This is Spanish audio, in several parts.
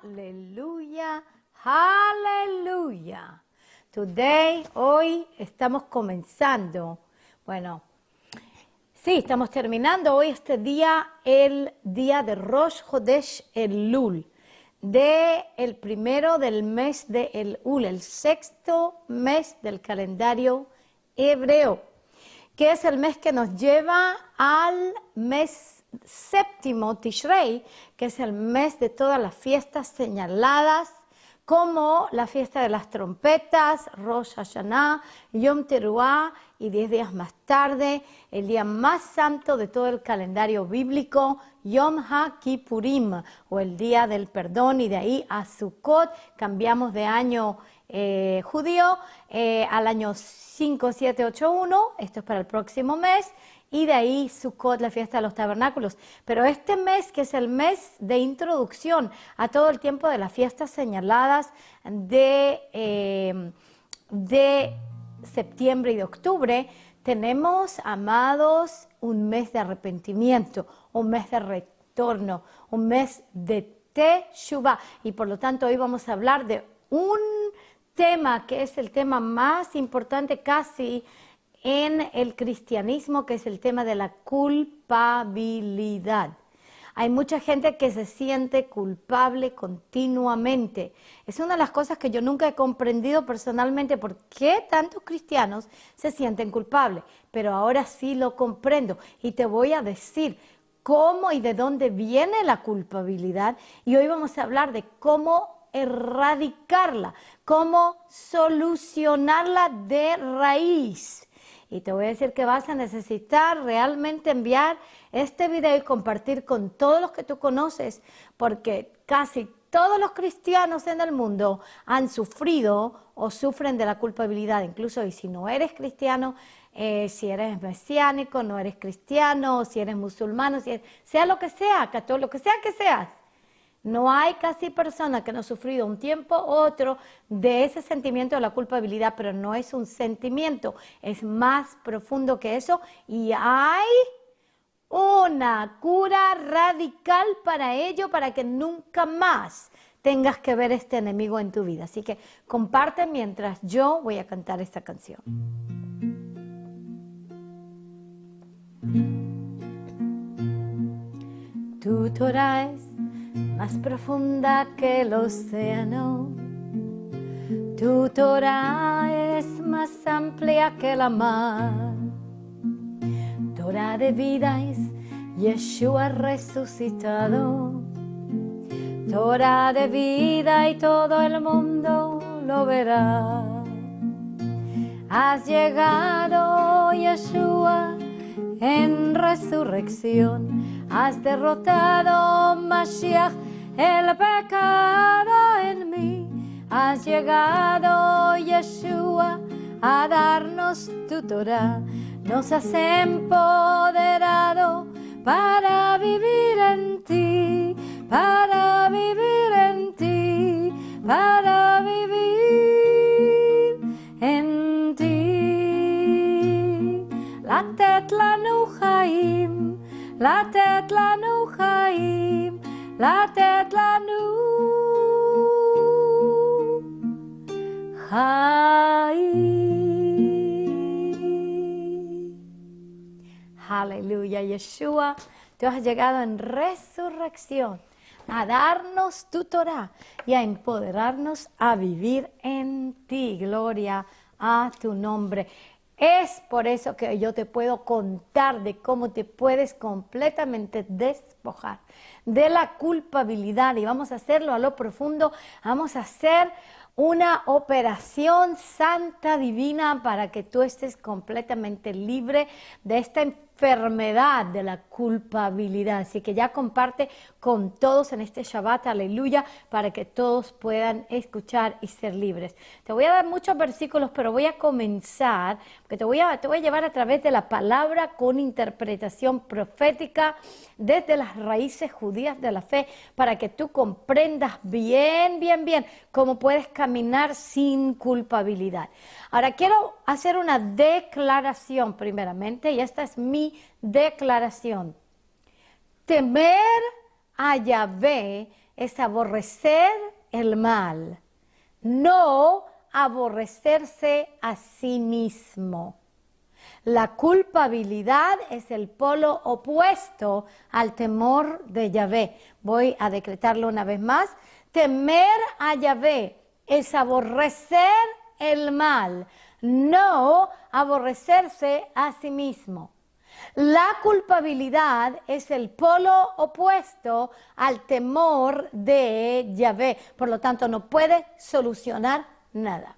Aleluya, aleluya. Hoy estamos comenzando, estamos terminando hoy este día, el día de Rosh Chodesh Elul, el primero del mes de Elul, el sexto mes del calendario hebreo, que es el mes que nos lleva al mes séptimo, Tishrei, que es el mes de todas las fiestas señaladas, como la fiesta de las trompetas, Rosh Hashanah, Yom Teruah, y 10 días más tarde, el día más santo de todo el calendario bíblico, Yom HaKippurim, o el día del perdón, y de ahí a Sukkot, cambiamos de año judío al año 5781, esto es para el próximo mes, y de ahí Sukkot, la fiesta de los tabernáculos. Pero este mes, que es el mes de introducción a todo el tiempo de las fiestas señaladas de septiembre y de octubre, tenemos, amados, un mes de arrepentimiento, un mes de retorno, un mes de Teshuvah. Y por lo tanto hoy vamos a hablar de un tema que es el tema más importante casi en el cristianismo, que es el tema de la culpabilidad. Hay mucha gente que se siente culpable continuamente. Es una de las cosas que yo nunca he comprendido personalmente, por qué tantos cristianos se sienten culpables, pero ahora sí lo comprendo y te voy a decir cómo y de dónde viene la culpabilidad, y hoy vamos a hablar de cómo erradicarla, cómo solucionarla de raíz. Y te voy a decir que vas a necesitar realmente enviar este video y compartir con todos los que tú conoces, porque casi todos los cristianos en el mundo han sufrido o sufren de la culpabilidad. Incluso, y si no eres cristiano, si eres mesiánico, no eres cristiano, si eres musulmano, sea lo que sea, católico, lo que sea que seas. No hay casi persona que no ha sufrido un tiempo u otro de ese sentimiento de la culpabilidad, pero no es un sentimiento, es más profundo que eso, y hay una cura radical para ello, para que nunca más tengas que ver este enemigo en tu vida. Así que comparte mientras yo voy a cantar esta canción. Tu Torah es más profunda que el océano, tu Torah es más amplia que la mar. Torah de vida es Yeshua resucitado, Torah de vida, y todo el mundo lo verá. Has llegado, Yeshua, en resurrección, has derrotado, Mashiach, el pecado en mí. Has llegado, Yeshua, a darnos tu Torah. Nos has empoderado para vivir en ti, para vivir en ti, para vivir en ti. Latet lanu chaim, latet lanu chaim, latet lanu chaim. Aleluya, Yeshua, tú has llegado en resurrección a darnos tu Torah y a empoderarnos a vivir en ti. Gloria a tu nombre. Es por eso que yo te puedo contar de cómo te puedes completamente despojar de la culpabilidad, y vamos a hacerlo a lo profundo. Vamos a hacer una operación santa divina para que tú estés completamente libre de esta enfermedad de la culpabilidad. Así que ya comparte con todos en este Shabbat, aleluya, para que todos puedan escuchar y ser libres. Te voy a dar muchos versículos, pero voy a comenzar, porque te voy a llevar a través de la palabra con interpretación profética desde las raíces judías de la fe, para que tú comprendas bien cómo puedes caminar sin culpabilidad. Ahora quiero hacer una declaración primeramente, y esta es mi declaración. Temer a Yahvé es aborrecer el mal, no aborrecerse a sí mismo. La culpabilidad es el polo opuesto al temor de Yahvé. Voy a decretarlo una vez más. Temer a Yahvé es aborrecer el mal, no aborrecerse a sí mismo. La culpabilidad es el polo opuesto al temor de Yahvé. Por lo tanto, no puede solucionar nada.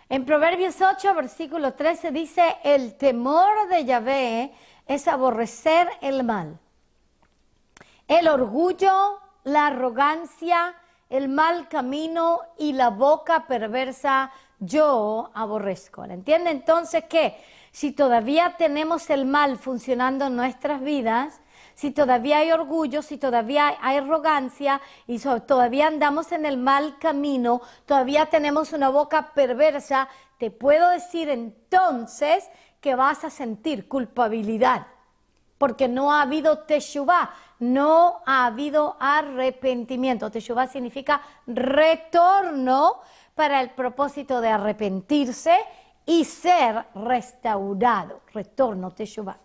En Proverbios 8, versículo 13 dice, el temor de Yahvé es aborrecer el mal. El orgullo, la arrogancia, el mal camino y la boca perversa yo aborrezco. ¿Entiende? Entonces que si todavía tenemos el mal funcionando en nuestras vidas, si todavía hay orgullo, si todavía hay arrogancia y todavía andamos en el mal camino, todavía tenemos una boca perversa, te puedo decir entonces que vas a sentir culpabilidad, porque no ha habido teshuvá, no ha habido arrepentimiento. Teshuvá significa retorno para el propósito de arrepentirse y ser restaurado. Retorno, teshuvá.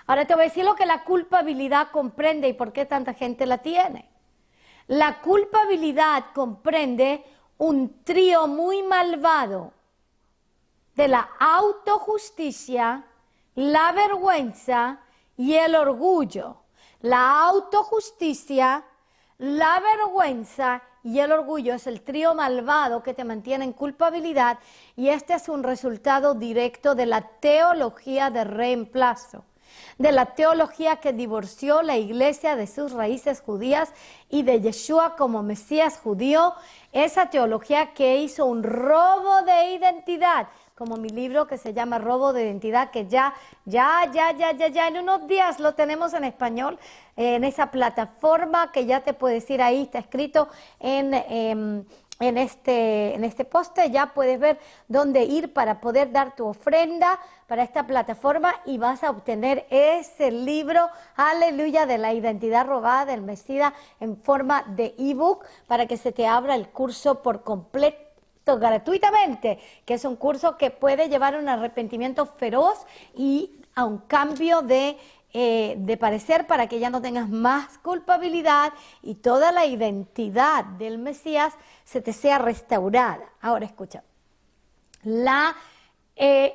Ahora te voy a decir lo que la culpabilidad comprende y por qué tanta gente la tiene. La culpabilidad comprende un trío muy malvado de la autojusticia, la vergüenza y el orgullo. La autojusticia, la vergüenza y el orgullo es el trío malvado que te mantiene en culpabilidad, y este es un resultado directo de la teología de reemplazo, de la teología que divorció la iglesia de sus raíces judías y de Yeshua como Mesías judío, esa teología que hizo un robo de identidad, como mi libro que se llama Robo de Identidad, que ya en unos días lo tenemos en español, en esa plataforma que ya te puedes ir ahí, está escrito en este poste, ya puedes ver dónde ir para poder dar tu ofrenda para esta plataforma y vas a obtener ese libro, aleluya, de la identidad robada del Mesías en forma de ebook para que se te abra el curso por completo, gratuitamente, que es un curso que puede llevar a un arrepentimiento feroz y a un cambio de parecer para que ya no tengas más culpabilidad y toda la identidad del Mesías se te sea restaurada. Ahora escucha, la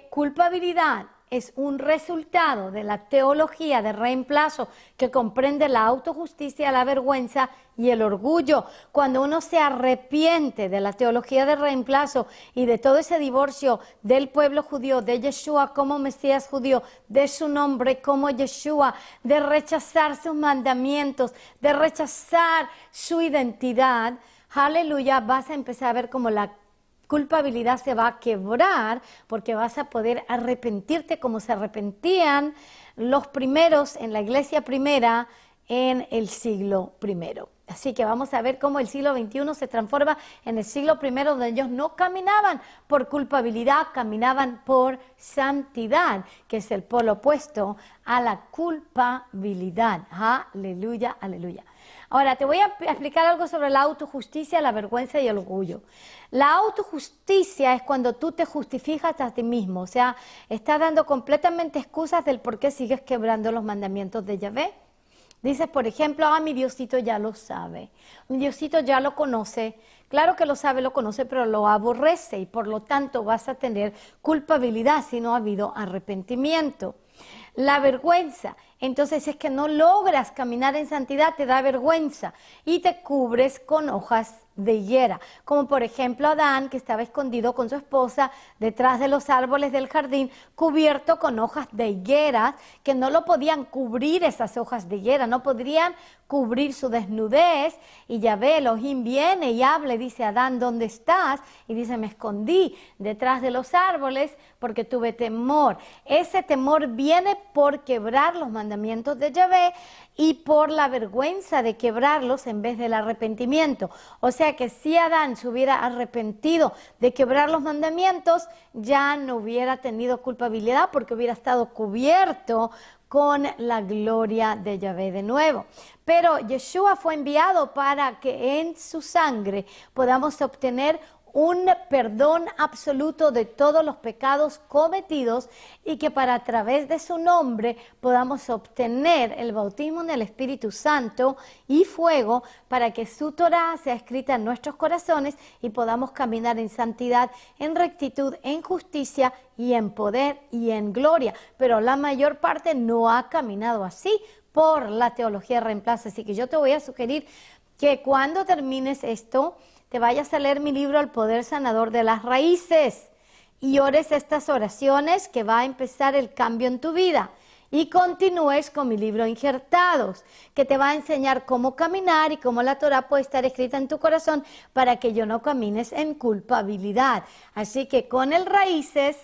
culpabilidad es un resultado de la teología de reemplazo que comprende la autojusticia, la vergüenza y el orgullo. Cuando uno se arrepiente de la teología de reemplazo y de todo ese divorcio del pueblo judío, de Yeshua como Mesías judío, de su nombre como Yeshua, de rechazar sus mandamientos, de rechazar su identidad, aleluya, vas a empezar a ver como la culpabilidad se va a quebrar porque vas a poder arrepentirte como se arrepentían los primeros en la iglesia primera en el siglo primero. Así que vamos a ver cómo el siglo XXI se transforma en el siglo primero, donde ellos no caminaban por culpabilidad, caminaban por santidad, que es el polo opuesto a la culpabilidad. Aleluya, aleluya. Ahora, te voy a explicar algo sobre la autojusticia, la vergüenza y el orgullo. La autojusticia es cuando tú te justificas a ti mismo, o sea, estás dando completamente excusas del por qué sigues quebrando los mandamientos de Yahvé. Dices, por ejemplo, mi Diosito ya lo sabe, mi Diosito ya lo conoce. Claro que lo sabe, lo conoce, pero lo aborrece y por lo tanto vas a tener culpabilidad si no ha habido arrepentimiento. La vergüenza, entonces es que no logras caminar en santidad, te da vergüenza y te cubres con hojas de higuera, como por ejemplo Adán, que estaba escondido con su esposa detrás de los árboles del jardín, cubierto con hojas de higuera, que no lo podían cubrir esas hojas de higuera, no podrían cubrir su desnudez, y Yahvé Elohim viene y habla y dice, Adán, ¿dónde estás? Y dice, me escondí detrás de los árboles porque tuve temor. Ese temor viene por quebrar los mandamientos de Yahvé y por la vergüenza de quebrarlos en vez del arrepentimiento. O sea que si Adán se hubiera arrepentido de quebrar los mandamientos, ya no hubiera tenido culpabilidad porque hubiera estado cubierto con la gloria de Yahvé de nuevo. Pero Yeshua fue enviado para que en su sangre podamos obtener un perdón absoluto de todos los pecados cometidos y que a través de su nombre podamos obtener el bautismo en el Espíritu Santo y fuego para que su Torah sea escrita en nuestros corazones y podamos caminar en santidad, en rectitud, en justicia y en poder y en gloria. Pero la mayor parte no ha caminado así por la teología de reemplazo. Así que yo te voy a sugerir que cuando termines esto, te vayas a leer mi libro El Poder Sanador de las Raíces y ores estas oraciones que va a empezar el cambio en tu vida. Y continúes con mi libro Injertados, que te va a enseñar cómo caminar y cómo la Torah puede estar escrita en tu corazón para que yo no camines en culpabilidad. Así que con el Raíces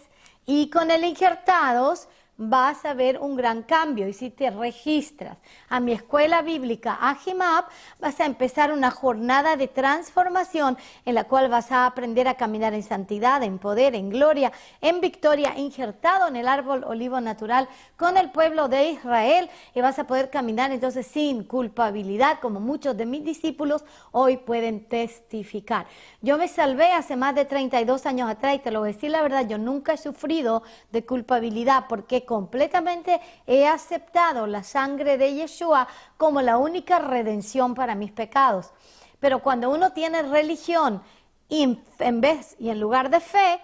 y con el Injertados vas a ver un gran cambio. Y si te registras a mi escuela bíblica Ajimab, vas a empezar una jornada de transformación en la cual vas a aprender a caminar en santidad, en poder, en gloria, en victoria, injertado en el árbol olivo natural con el pueblo de Israel, y vas a poder caminar entonces sin culpabilidad, como muchos de mis discípulos hoy pueden testificar. Yo me salvé hace más de 32 años atrás y te lo voy a decir la verdad, yo nunca he sufrido de culpabilidad porque completamente he aceptado la sangre de Yeshua como la única redención para mis pecados. Pero cuando uno tiene religión y en lugar de fe,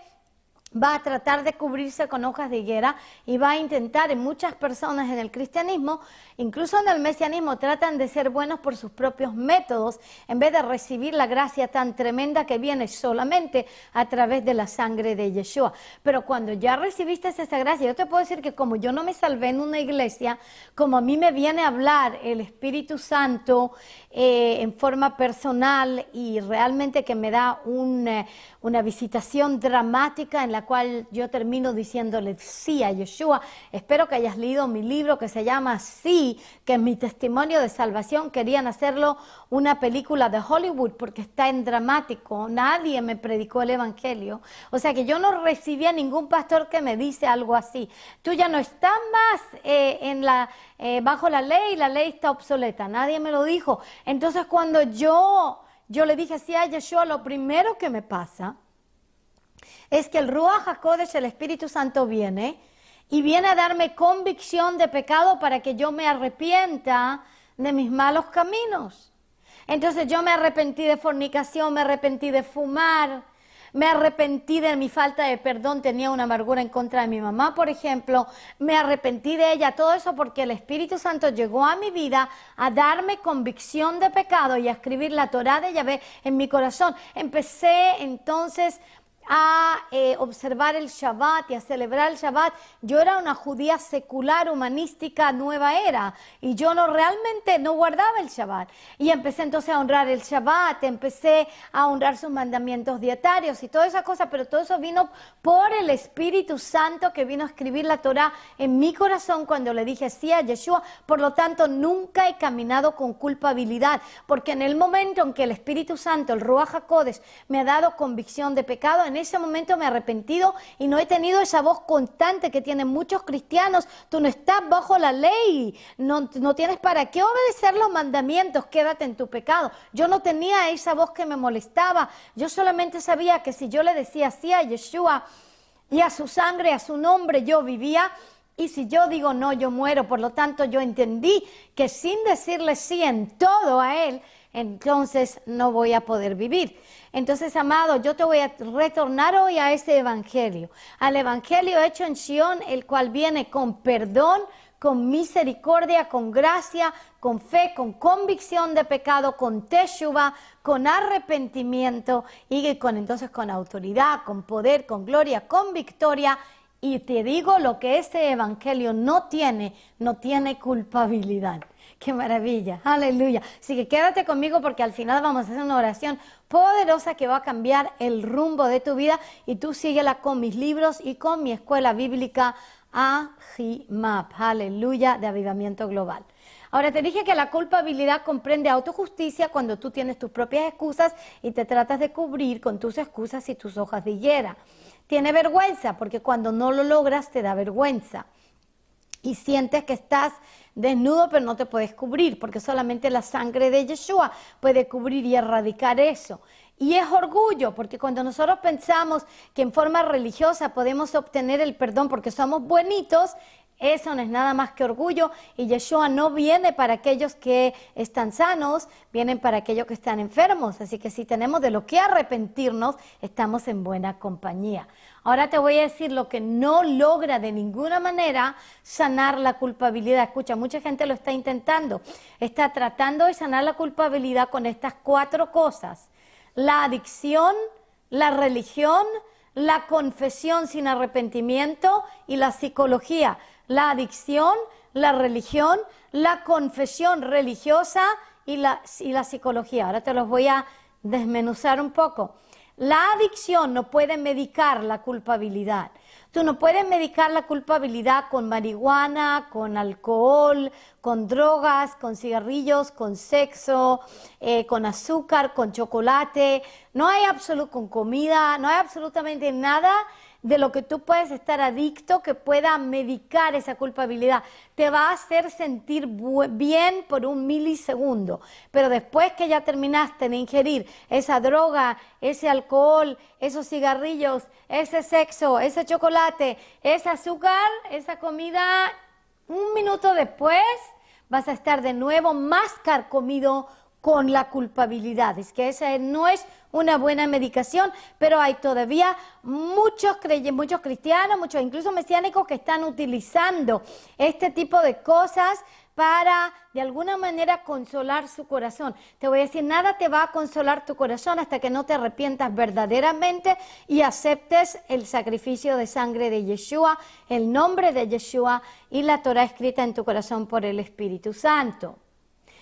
va a tratar de cubrirse con hojas de higuera y va a intentar, en muchas personas en el cristianismo, incluso en el mesianismo, tratan de ser buenos por sus propios métodos en vez de recibir la gracia tan tremenda que viene solamente a través de la sangre de Yeshua. Pero cuando ya recibiste esa gracia, yo te puedo decir que como yo no me salvé en una iglesia, como a mí me viene a hablar el Espíritu Santo en forma personal y realmente que me da una visitación dramática en la cual yo termino diciéndole sí a Yeshua. Espero que hayas leído mi libro que se llama Sí, que es mi testimonio de salvación. Querían hacerlo una película de Hollywood porque está en dramático. Nadie me predicó el evangelio. O sea que yo no recibí a ningún pastor que me dice algo así. Tú ya no estás más bajo la ley está obsoleta. Nadie me lo dijo. Entonces cuando yo le dije así a Yeshua, lo primero que me pasa es que el Ruach HaKodesh, el Espíritu Santo, viene a darme convicción de pecado para que yo me arrepienta de mis malos caminos. Entonces yo me arrepentí de fornicación, me arrepentí de fumar, me arrepentí de mi falta de perdón, tenía una amargura en contra de mi mamá, por ejemplo, me arrepentí de ella, todo eso porque el Espíritu Santo llegó a mi vida a darme convicción de pecado y a escribir la Torah de Yahvé en mi corazón. Empecé entonces a observar el Shabbat y a celebrar el Shabbat. Yo era una judía secular, humanística, nueva era, y yo realmente no guardaba el Shabbat. Y empecé entonces a honrar el Shabbat, empecé a honrar sus mandamientos dietarios y todas esas cosas, pero todo eso vino por el Espíritu Santo que vino a escribir la Torah en mi corazón cuando le dije sí a Yeshua. Por lo tanto, nunca he caminado con culpabilidad, porque en el momento en que el Espíritu Santo, el Ruach HaKodesh, me ha dado convicción de pecado, en ese momento me he arrepentido y no he tenido esa voz constante que tienen muchos cristianos. Tú no estás bajo la ley, no tienes para qué obedecer los mandamientos, quédate en tu pecado. Yo no tenía esa voz que me molestaba, yo solamente sabía que si yo le decía sí a Yeshua y a su sangre, a su nombre, yo vivía. Y si yo digo no, yo muero. Por lo tanto, yo entendí que sin decirle sí en todo a Él, entonces no voy a poder vivir. Entonces, amado, yo te voy a retornar hoy a ese evangelio, al evangelio hecho en Sion, el cual viene con perdón, con misericordia, con gracia, con fe, con convicción de pecado, con teshuva, con arrepentimiento y entonces con autoridad, con poder, con gloria, con victoria. Y te digo lo que ese evangelio no tiene culpabilidad. ¡Qué maravilla! ¡Aleluya! Así que quédate conmigo porque al final vamos a hacer una oración poderosa que va a cambiar el rumbo de tu vida y tú síguela con mis libros y con mi escuela bíblica Ajimab. ¡Aleluya! De Avivamiento Global. Ahora te dije que la culpabilidad comprende autojusticia cuando tú tienes tus propias excusas y te tratas de cubrir con tus excusas y tus hojas de higuera. Tiene vergüenza porque cuando no lo logras te da vergüenza. y sientes que estás desnudo pero no te puedes cubrir, porque solamente la sangre de Yeshua puede cubrir y erradicar eso. Y es orgullo, porque cuando nosotros pensamos que en forma religiosa podemos obtener el perdón porque somos buenitos, eso no es nada más que orgullo, y Yeshua no viene para aquellos que están sanos, vienen para aquellos que están enfermos. Así que si tenemos de lo que arrepentirnos, estamos en buena compañía. Ahora te voy a decir lo que no logra de ninguna manera sanar la culpabilidad. Escucha, mucha gente lo está intentando. Está tratando de sanar la culpabilidad con estas 4 cosas: la adicción, la religión, la confesión sin arrepentimiento y la psicología. La adicción, la religión, la confesión religiosa y la psicología. Ahora te los voy a desmenuzar un poco. La adicción no puede medicar la culpabilidad. Tú no puedes medicar la culpabilidad con marihuana, con alcohol, con drogas, con cigarrillos, con sexo, con azúcar, con chocolate. No hay con comida, no hay absolutamente nada de lo que tú puedes estar adicto que pueda medicar esa culpabilidad. Te va a hacer sentir bien por un milisegundo, pero después que ya terminaste de ingerir esa droga, ese alcohol, esos cigarrillos, ese sexo, ese chocolate, ese azúcar, esa comida, un minuto después vas a estar de nuevo más carcomido con la culpabilidad. Es que esa no es una buena medicación, pero hay todavía muchos cristianos, muchos incluso mesiánicos que están utilizando este tipo de cosas para de alguna manera consolar su corazón. Te voy a decir, nada te va a consolar tu corazón hasta que no te arrepientas verdaderamente y aceptes el sacrificio de sangre de Yeshua, el nombre de Yeshua y la Torah escrita en tu corazón por el Espíritu Santo.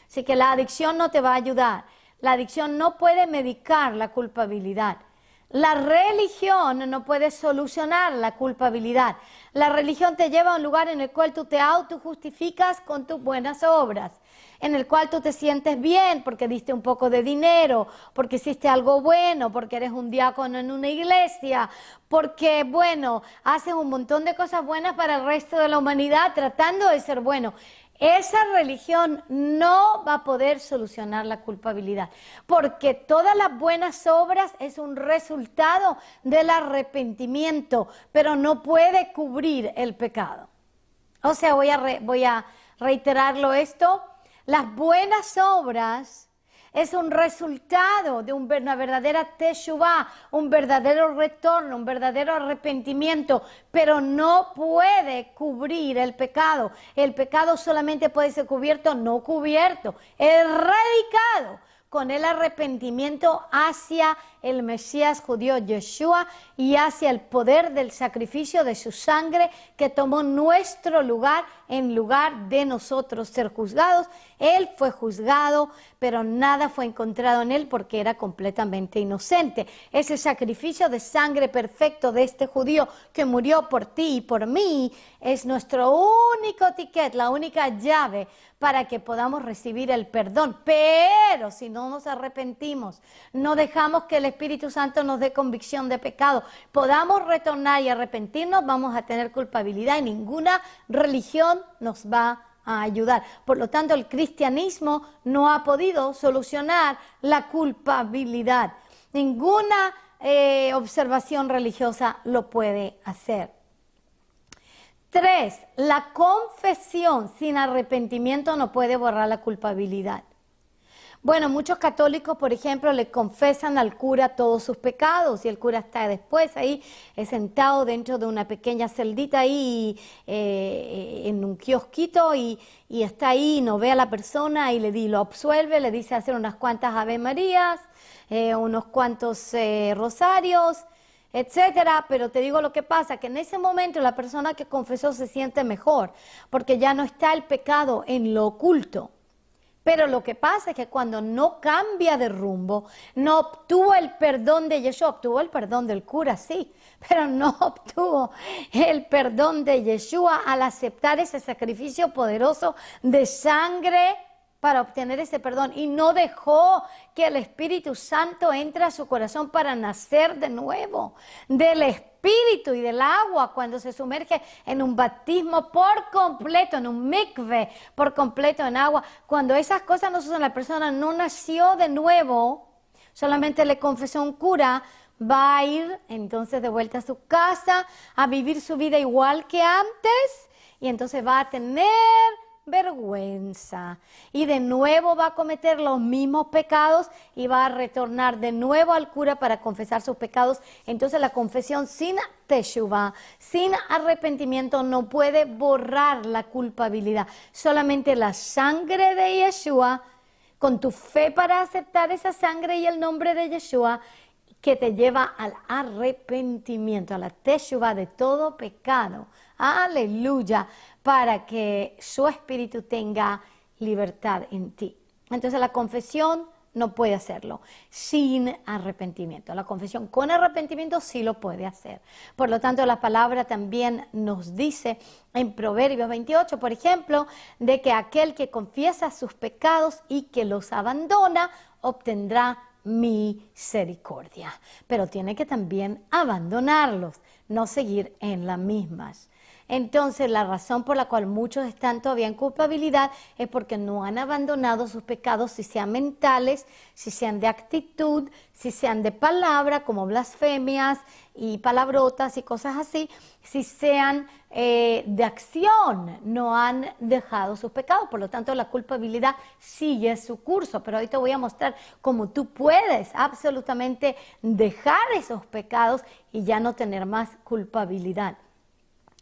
Así que la adicción no te va a ayudar. La adicción no puede medicar la culpabilidad. La religión no puede solucionar la culpabilidad. La religión te lleva a un lugar en el cual tú te autojustificas con tus buenas obras, en el cual tú te sientes bien porque diste un poco de dinero, porque hiciste algo bueno, porque eres un diácono en una iglesia, porque, bueno, haces un montón de cosas buenas para el resto de la humanidad tratando de ser bueno. Esa religión no va a poder solucionar la culpabilidad, porque todas las buenas obras es un resultado del arrepentimiento, pero no puede cubrir el pecado. O sea, voy a reiterarlo esto, las buenas obras es un resultado de una verdadera teshuvá, un verdadero retorno, un verdadero arrepentimiento, pero no puede cubrir el pecado. El pecado solamente puede ser cubierto, no cubierto, erradicado con el arrepentimiento hacia el Mesías judío Yeshua y hacia el poder del sacrificio de su sangre que tomó nuestro lugar en lugar de nosotros ser juzgados. Él fue juzgado, pero nada fue encontrado en él porque era completamente inocente. Ese sacrificio de sangre perfecto de este judío que murió por ti y por mí es nuestro único ticket, la única llave para que podamos recibir el perdón. Pero si no nos arrepentimos, no dejamos que el Espíritu Santo nos dé convicción de pecado, podamos retornar y arrepentirnos, vamos a tener culpabilidad y ninguna religión nos va a ayudar. Por lo tanto, el cristianismo no ha podido solucionar la culpabilidad. Ninguna observación religiosa lo puede hacer. 3. La confesión sin arrepentimiento no puede borrar la culpabilidad. Bueno, muchos católicos, por ejemplo, le confesan al cura todos sus pecados y el cura está después ahí sentado dentro de una pequeña celdita ahí en un kiosquito y está ahí, no ve a la persona y lo absuelve, le dice hacer unas cuantas Ave Marías, unos cuantos rosarios, etcétera, pero te digo lo que pasa, que en ese momento la persona que confesó se siente mejor, porque ya no está el pecado en lo oculto. Pero lo que pasa es que cuando no cambia de rumbo, no obtuvo el perdón de Yeshua, obtuvo el perdón del cura, sí, pero no obtuvo el perdón de Yeshua al aceptar ese sacrificio poderoso de sangre para obtener ese perdón y no dejó que el Espíritu Santo entre a su corazón para nacer de nuevo del Espíritu y del agua cuando se sumerge en un bautismo por completo, en un mikve por completo en agua, cuando esas cosas no suceden, la persona no nació de nuevo, solamente le confesó a un cura, va a ir entonces de vuelta a su casa a vivir su vida igual que antes y entonces va a tener vergüenza y de nuevo va a cometer los mismos pecados y va a retornar de nuevo al cura para confesar sus pecados. Entonces la confesión sin teshuvah, sin arrepentimiento, no puede borrar la culpabilidad. Solamente la sangre de Yeshua, con tu fe para aceptar esa sangre y el nombre de Yeshua, que te lleva al arrepentimiento, a la teshuvah de todo pecado. Aleluya, para que su espíritu tenga libertad en ti. Entonces la confesión no puede hacerlo sin arrepentimiento. La confesión con arrepentimiento sí lo puede hacer. Por lo tanto, la palabra también nos dice en Proverbios 28, por ejemplo, de que aquel que confiesa sus pecados y que los abandona, obtendrá misericordia. Pero tiene que también abandonarlos, no seguir en las mismas. Entonces, la razón por la cual muchos están todavía en culpabilidad es porque no han abandonado sus pecados, si sean mentales, si sean de actitud, si sean de palabra, como blasfemias y palabrotas y cosas así, si sean de acción, no han dejado sus pecados. Por lo tanto, la culpabilidad sigue su curso. Pero hoy te voy a mostrar cómo tú puedes absolutamente dejar esos pecados y ya no tener más culpabilidad.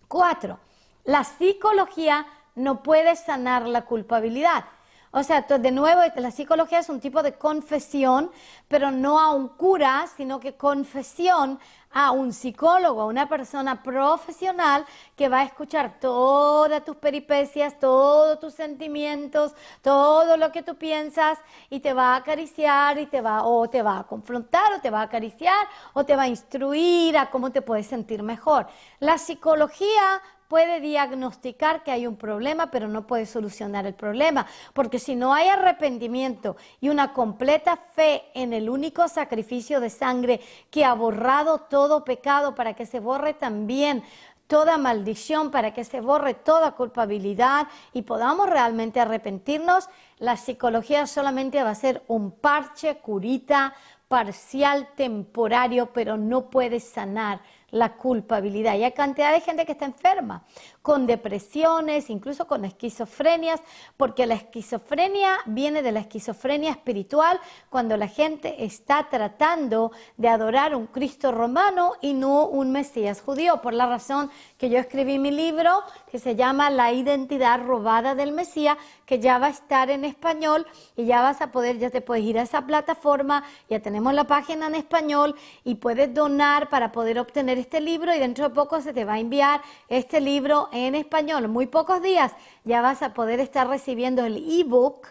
4. La psicología no puede sanar la culpabilidad. O sea, de nuevo, la psicología es un tipo de confesión, pero no a un cura, sino que confesión a un psicólogo, a una persona profesional que va a escuchar todas tus peripecias, todos tus sentimientos, todo lo que tú piensas y te va a acariciar y te va a confrontar o te va a acariciar o te va a instruir a cómo te puedes sentir mejor. La psicología puede diagnosticar que hay un problema, pero no puede solucionar el problema, porque si no hay arrepentimiento y una completa fe en el único sacrificio de sangre que ha borrado todo pecado para que se borre también toda maldición, para que se borre toda culpabilidad y podamos realmente arrepentirnos, la psicología solamente va a ser un parche, curita, parcial, temporario, pero no puede sanar la culpabilidad. Y hay cantidad de gente que está enferma, con depresiones, incluso con esquizofrenias, porque la esquizofrenia viene de la esquizofrenia espiritual, cuando la gente está tratando de adorar un Cristo romano y no un Mesías judío, por la razón que yo escribí mi libro, que se llama La identidad robada del Mesías, que ya va a estar en español y ya vas a poder, ya te puedes ir a esa plataforma, ya tenemos la página en español y puedes donar para poder obtener este libro y dentro de poco se te va a enviar este libro en español. En muy pocos días ya vas a poder estar recibiendo el ebook,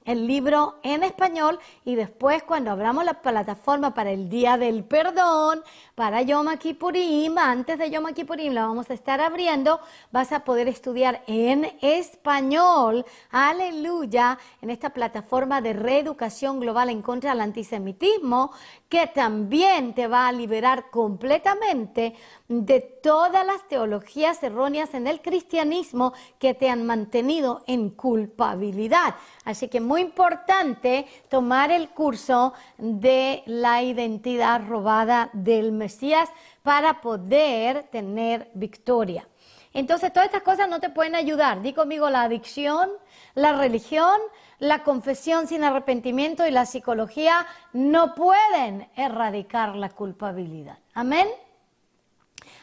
el libro en español y después cuando abramos la plataforma para el Día del Perdón, para Yom Kippurim, antes de Yom Kippurim la vamos a estar abriendo, vas a poder estudiar en español, aleluya, en esta plataforma de reeducación global en contra del antisemitismo, que también te va a liberar completamente de todas las teologías erróneas en el cristianismo que te han mantenido en culpabilidad. Así que muy importante tomar el curso de la identidad robada del Mesías para poder tener victoria. Entonces, todas estas cosas no te pueden ayudar. Di conmigo, la adicción, la religión, la confesión sin arrepentimiento y la psicología no pueden erradicar la culpabilidad. Amén.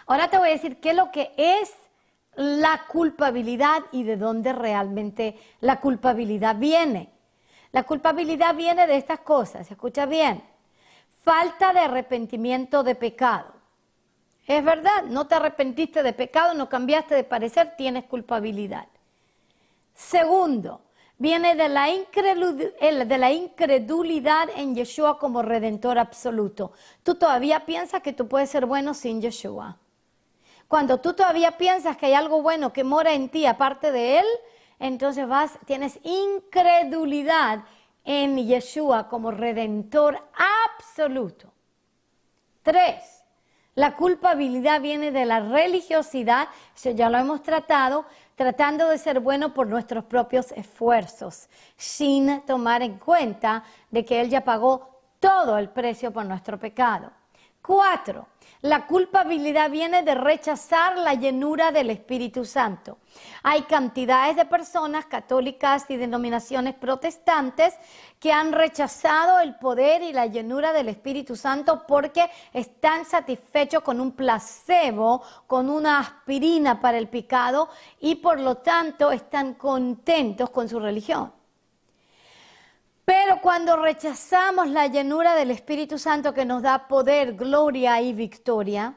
Ahora te voy a decir qué es lo que es la culpabilidad y de dónde realmente la culpabilidad viene. La culpabilidad viene de estas cosas, escucha bien. Falta de arrepentimiento de pecado. Es verdad, no te arrepentiste de pecado, no cambiaste de parecer, tienes culpabilidad. Segundo, viene de la incredulidad en Yeshua como Redentor absoluto. Tú todavía piensas que tú puedes ser bueno sin Yeshua. Cuando tú todavía piensas que hay algo bueno que mora en ti aparte de Él, entonces tienes incredulidad en Yeshua como Redentor absoluto. 3, la culpabilidad viene de la religiosidad, eso ya lo hemos tratado, tratando de ser bueno por nuestros propios esfuerzos, sin tomar en cuenta de que Él ya pagó todo el precio por nuestro pecado. 4, la culpabilidad viene de rechazar la llenura del Espíritu Santo. Hay cantidades de personas católicas y denominaciones protestantes que han rechazado el poder y la llenura del Espíritu Santo porque están satisfechos con un placebo, con una aspirina para el pecado y por lo tanto están contentos con su religión. Pero cuando rechazamos la llenura del Espíritu Santo que nos da poder, gloria y victoria,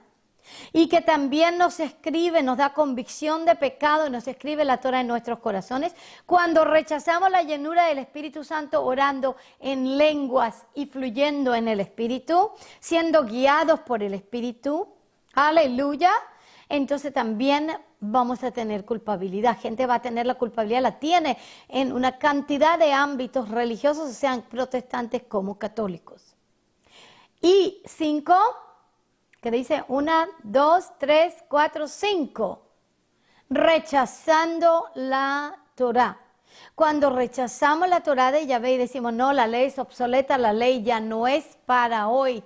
y que también nos escribe, nos da convicción de pecado y nos escribe la Torah en nuestros corazones, cuando rechazamos la llenura del Espíritu Santo orando en lenguas y fluyendo en el Espíritu, siendo guiados por el Espíritu, aleluya, entonces también vamos a tener culpabilidad. Gente va a tener la culpabilidad, la tiene en una cantidad de ámbitos religiosos, sean protestantes como católicos. Y 5, que dice 1, 2, 3, 4, 5, rechazando la Torah. Cuando rechazamos la Torah de Yahvé y decimos, no, la ley es obsoleta, la ley ya no es para hoy.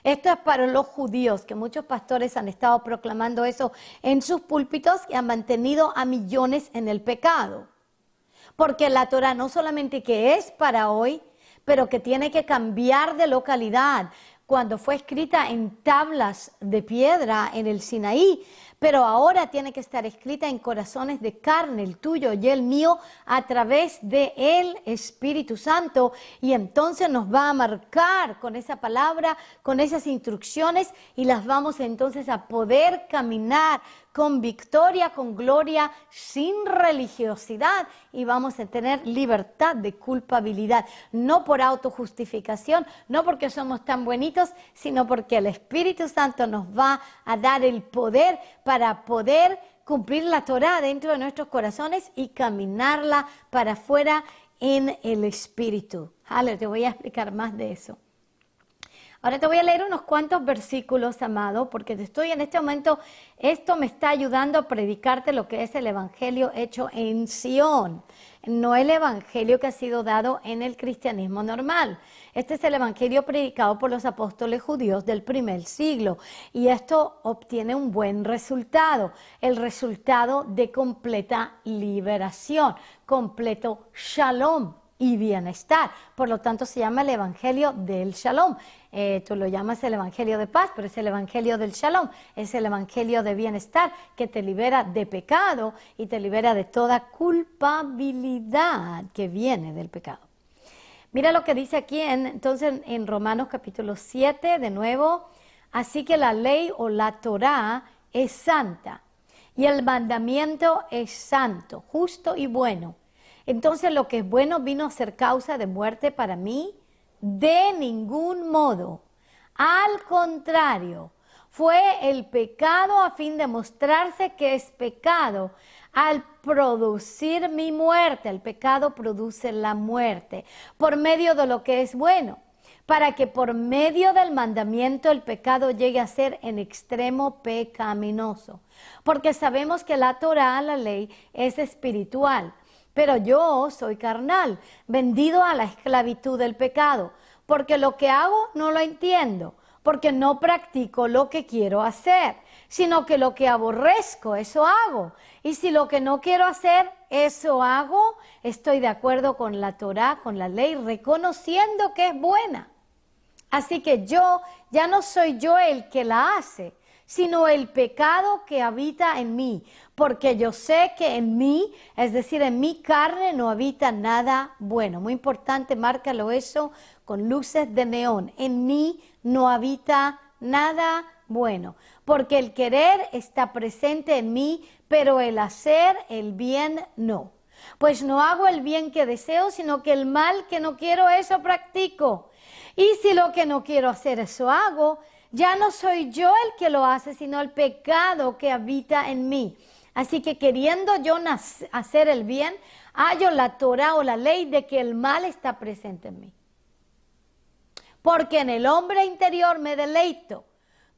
Esto es para los judíos, que muchos pastores han estado proclamando eso en sus púlpitos y han mantenido a millones en el pecado. Porque la Torah no solamente que es para hoy, pero que tiene que cambiar de localidad. Cuando fue escrita en tablas de piedra en el Sinaí, pero ahora tiene que estar escrita en corazones de carne, el tuyo y el mío, a través del Espíritu Santo, y entonces nos va a marcar con esa palabra, con esas instrucciones, y las vamos entonces a poder caminar con victoria, con gloria, sin religiosidad, y vamos a tener libertad de culpabilidad, no por autojustificación, no porque somos tan buenitos, sino porque el Espíritu Santo nos va a dar el poder para poder cumplir la Torah dentro de nuestros corazones y caminarla para afuera en el Espíritu. Te voy a explicar más de eso. Ahora te voy a leer unos cuantos versículos, amado, porque estoy en este momento, esto me está ayudando a predicarte lo que es el Evangelio hecho en Sion, no el Evangelio que ha sido dado en el cristianismo normal. Este es el Evangelio predicado por los apóstoles judíos del primer siglo, y esto obtiene un buen resultado, el resultado de completa liberación, completo shalom y bienestar. Por lo tanto, se llama el Evangelio del Shalom. Tú lo llamas el Evangelio de paz, pero es el Evangelio del Shalom. Es el Evangelio de bienestar que te libera de pecado y te libera de toda culpabilidad que viene del pecado. Mira lo que dice aquí entonces en Romanos capítulo 7, de nuevo. Así que la ley o la Torá es santa y el mandamiento es santo, justo y bueno. Entonces lo que es bueno vino a ser causa de muerte para mí, de ningún modo. Al contrario, fue el pecado a fin de mostrarse que es pecado al producir mi muerte. El pecado produce la muerte por medio de lo que es bueno, para que por medio del mandamiento el pecado llegue a ser en extremo pecaminoso. Porque sabemos que la Torá, la ley, es espiritual. Pero yo soy carnal, vendido a la esclavitud del pecado, porque lo que hago no lo entiendo, porque no practico lo que quiero hacer, sino que lo que aborrezco, eso hago. Y si lo que no quiero hacer, eso hago, estoy de acuerdo con la Torá, con la ley, reconociendo que es buena. Así que ya no soy yo el que la hace, sino el pecado que habita en mí, porque yo sé que en mí, es decir, en mi carne no habita nada bueno. Muy importante, márcalo eso con luces de neón. En mí no habita nada bueno, porque el querer está presente en mí, pero el hacer el bien no. Pues no hago el bien que deseo, sino que el mal que no quiero, eso practico. Y si lo que no quiero hacer, eso hago, ya no soy yo el que lo hace, sino el pecado que habita en mí. Así que queriendo yo hacer el bien, hallo la Torah o la ley de que el mal está presente en mí. Porque en el hombre interior me deleito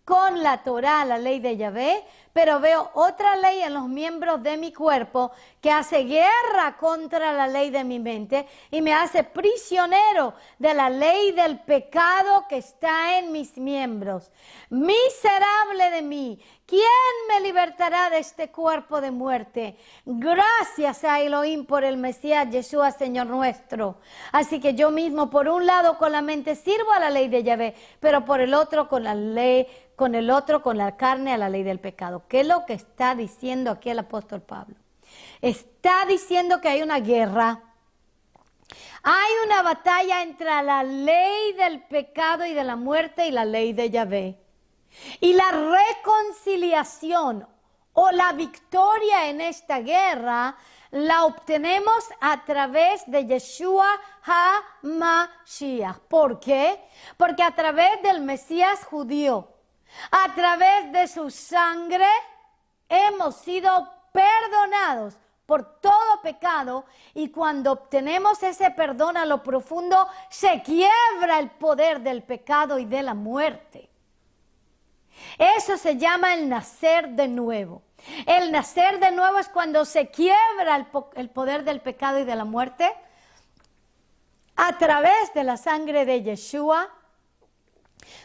con la Torah, la ley de Yahvé, pero veo otra ley en los miembros de mi cuerpo que hace guerra contra la ley de mi mente y me hace prisionero de la ley del pecado que está en mis miembros. Miserable de mí, ¿quién me libertará de este cuerpo de muerte? Gracias a Elohim por el Mesías Yeshua, Señor nuestro. Así que yo mismo, por un lado, con la mente sirvo a la ley de Yahvé, pero por el otro, con la carne, a la ley del pecado. ¿Qué es lo que está diciendo aquí el apóstol Pablo? Está diciendo que hay una guerra, hay una batalla entre la ley del pecado y de la muerte y la ley de Yahvé. Y la reconciliación o la victoria en esta guerra la obtenemos a través de Yeshua HaMashiach. ¿Por qué? Porque a través del Mesías judío, a través de su sangre, hemos sido perdonados por todo pecado, y cuando obtenemos ese perdón a lo profundo, se quiebra el poder del pecado y de la muerte. Eso se llama el nacer de nuevo. El nacer de nuevo es cuando se quiebra el poder del pecado y de la muerte a través de la sangre de Yeshua.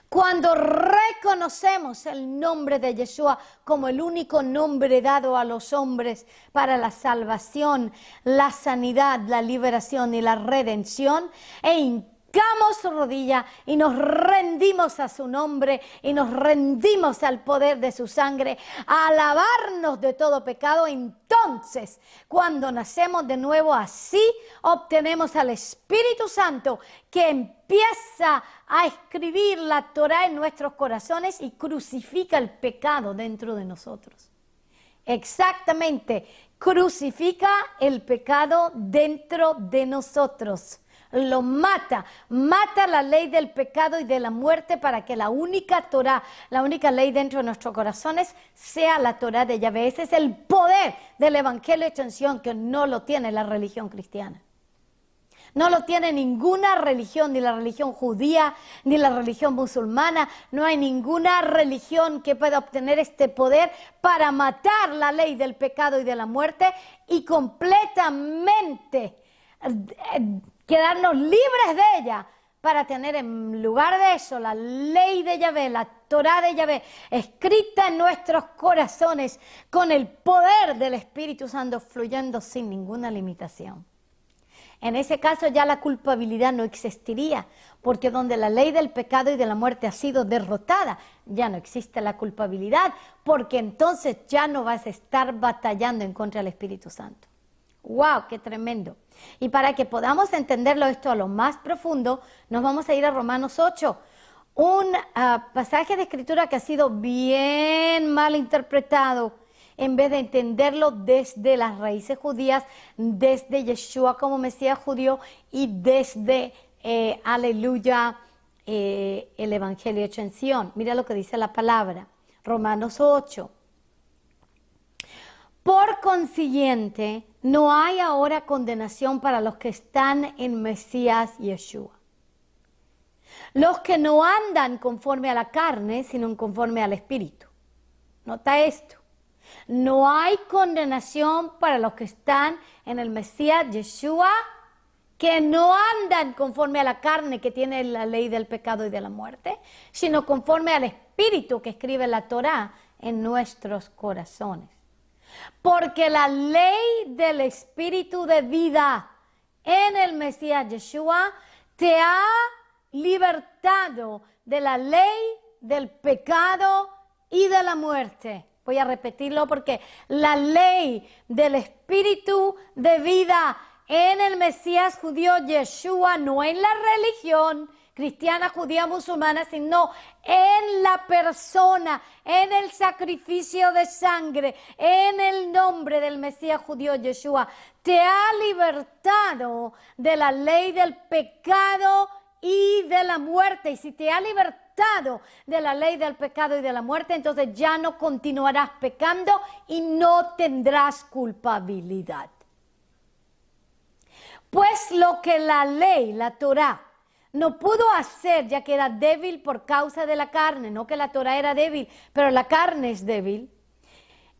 Cuando reconocemos el nombre de Yeshua como el único nombre dado a los hombres para la salvación, la sanidad, la liberación y la redención, hincamos rodilla y nos rendimos a su nombre y nos rendimos al poder de su sangre, a lavarnos de todo pecado. Entonces, cuando nacemos de nuevo, así obtenemos al Espíritu Santo, que empieza a escribir la Torah en nuestros corazones y crucifica el pecado dentro de nosotros. Exactamente, crucifica el pecado dentro de nosotros. Lo mata la ley del pecado y de la muerte, para que la única Torah, la única ley dentro de nuestros corazones sea la Torah de Yahvé. Ese es el poder del Evangelio de extensión, que no lo tiene la religión cristiana. No lo tiene ninguna religión, ni la religión judía, ni la religión musulmana. No hay ninguna religión que pueda obtener este poder para matar la ley del pecado y de la muerte y completamente quedarnos libres de ella, para tener en lugar de eso la ley de Yahvé, la Torah de Yahvé, escrita en nuestros corazones con el poder del Espíritu Santo fluyendo sin ninguna limitación. En ese caso ya la culpabilidad no existiría, porque donde la ley del pecado y de la muerte ha sido derrotada, ya no existe la culpabilidad, porque entonces ya no vas a estar batallando en contra del Espíritu Santo. ¡Wow! ¡Qué tremendo! Y para que podamos entenderlo esto a lo más profundo, nos vamos a ir a Romanos 8, un pasaje de escritura que ha sido bien mal interpretado, en vez de entenderlo desde las raíces judías, desde Yeshua como Mesías judío y desde, aleluya, el Evangelio hecho en Sion. Mira lo que dice la palabra, Romanos 8. Por consiguiente, no hay ahora condenación para los que están en Mesías Yeshua. Los que no andan conforme a la carne, sino conforme al Espíritu. Nota esto. No hay condenación para los que están en el Mesías Yeshua, que no andan conforme a la carne, que tiene la ley del pecado y de la muerte, sino conforme al Espíritu que escribe la Torah en nuestros corazones. Porque la ley del Espíritu de vida en el Mesías Yeshua te ha libertado de la ley del pecado y de la muerte. Voy a repetirlo, porque la ley del Espíritu de vida en el Mesías judío Yeshua, no en la religión cristiana, judía, musulmana, sino en la persona, en el sacrificio de sangre, en el nombre del Mesías judío Yeshua, te ha libertado de la ley del pecado y de la muerte. Y si te ha libertado de la ley del pecado y de la muerte, entonces ya no continuarás pecando y no tendrás culpabilidad. Pues lo que la ley, la Torá, no pudo hacer, ya que era débil por causa de la carne, no que la Torá era débil, pero la carne es débil.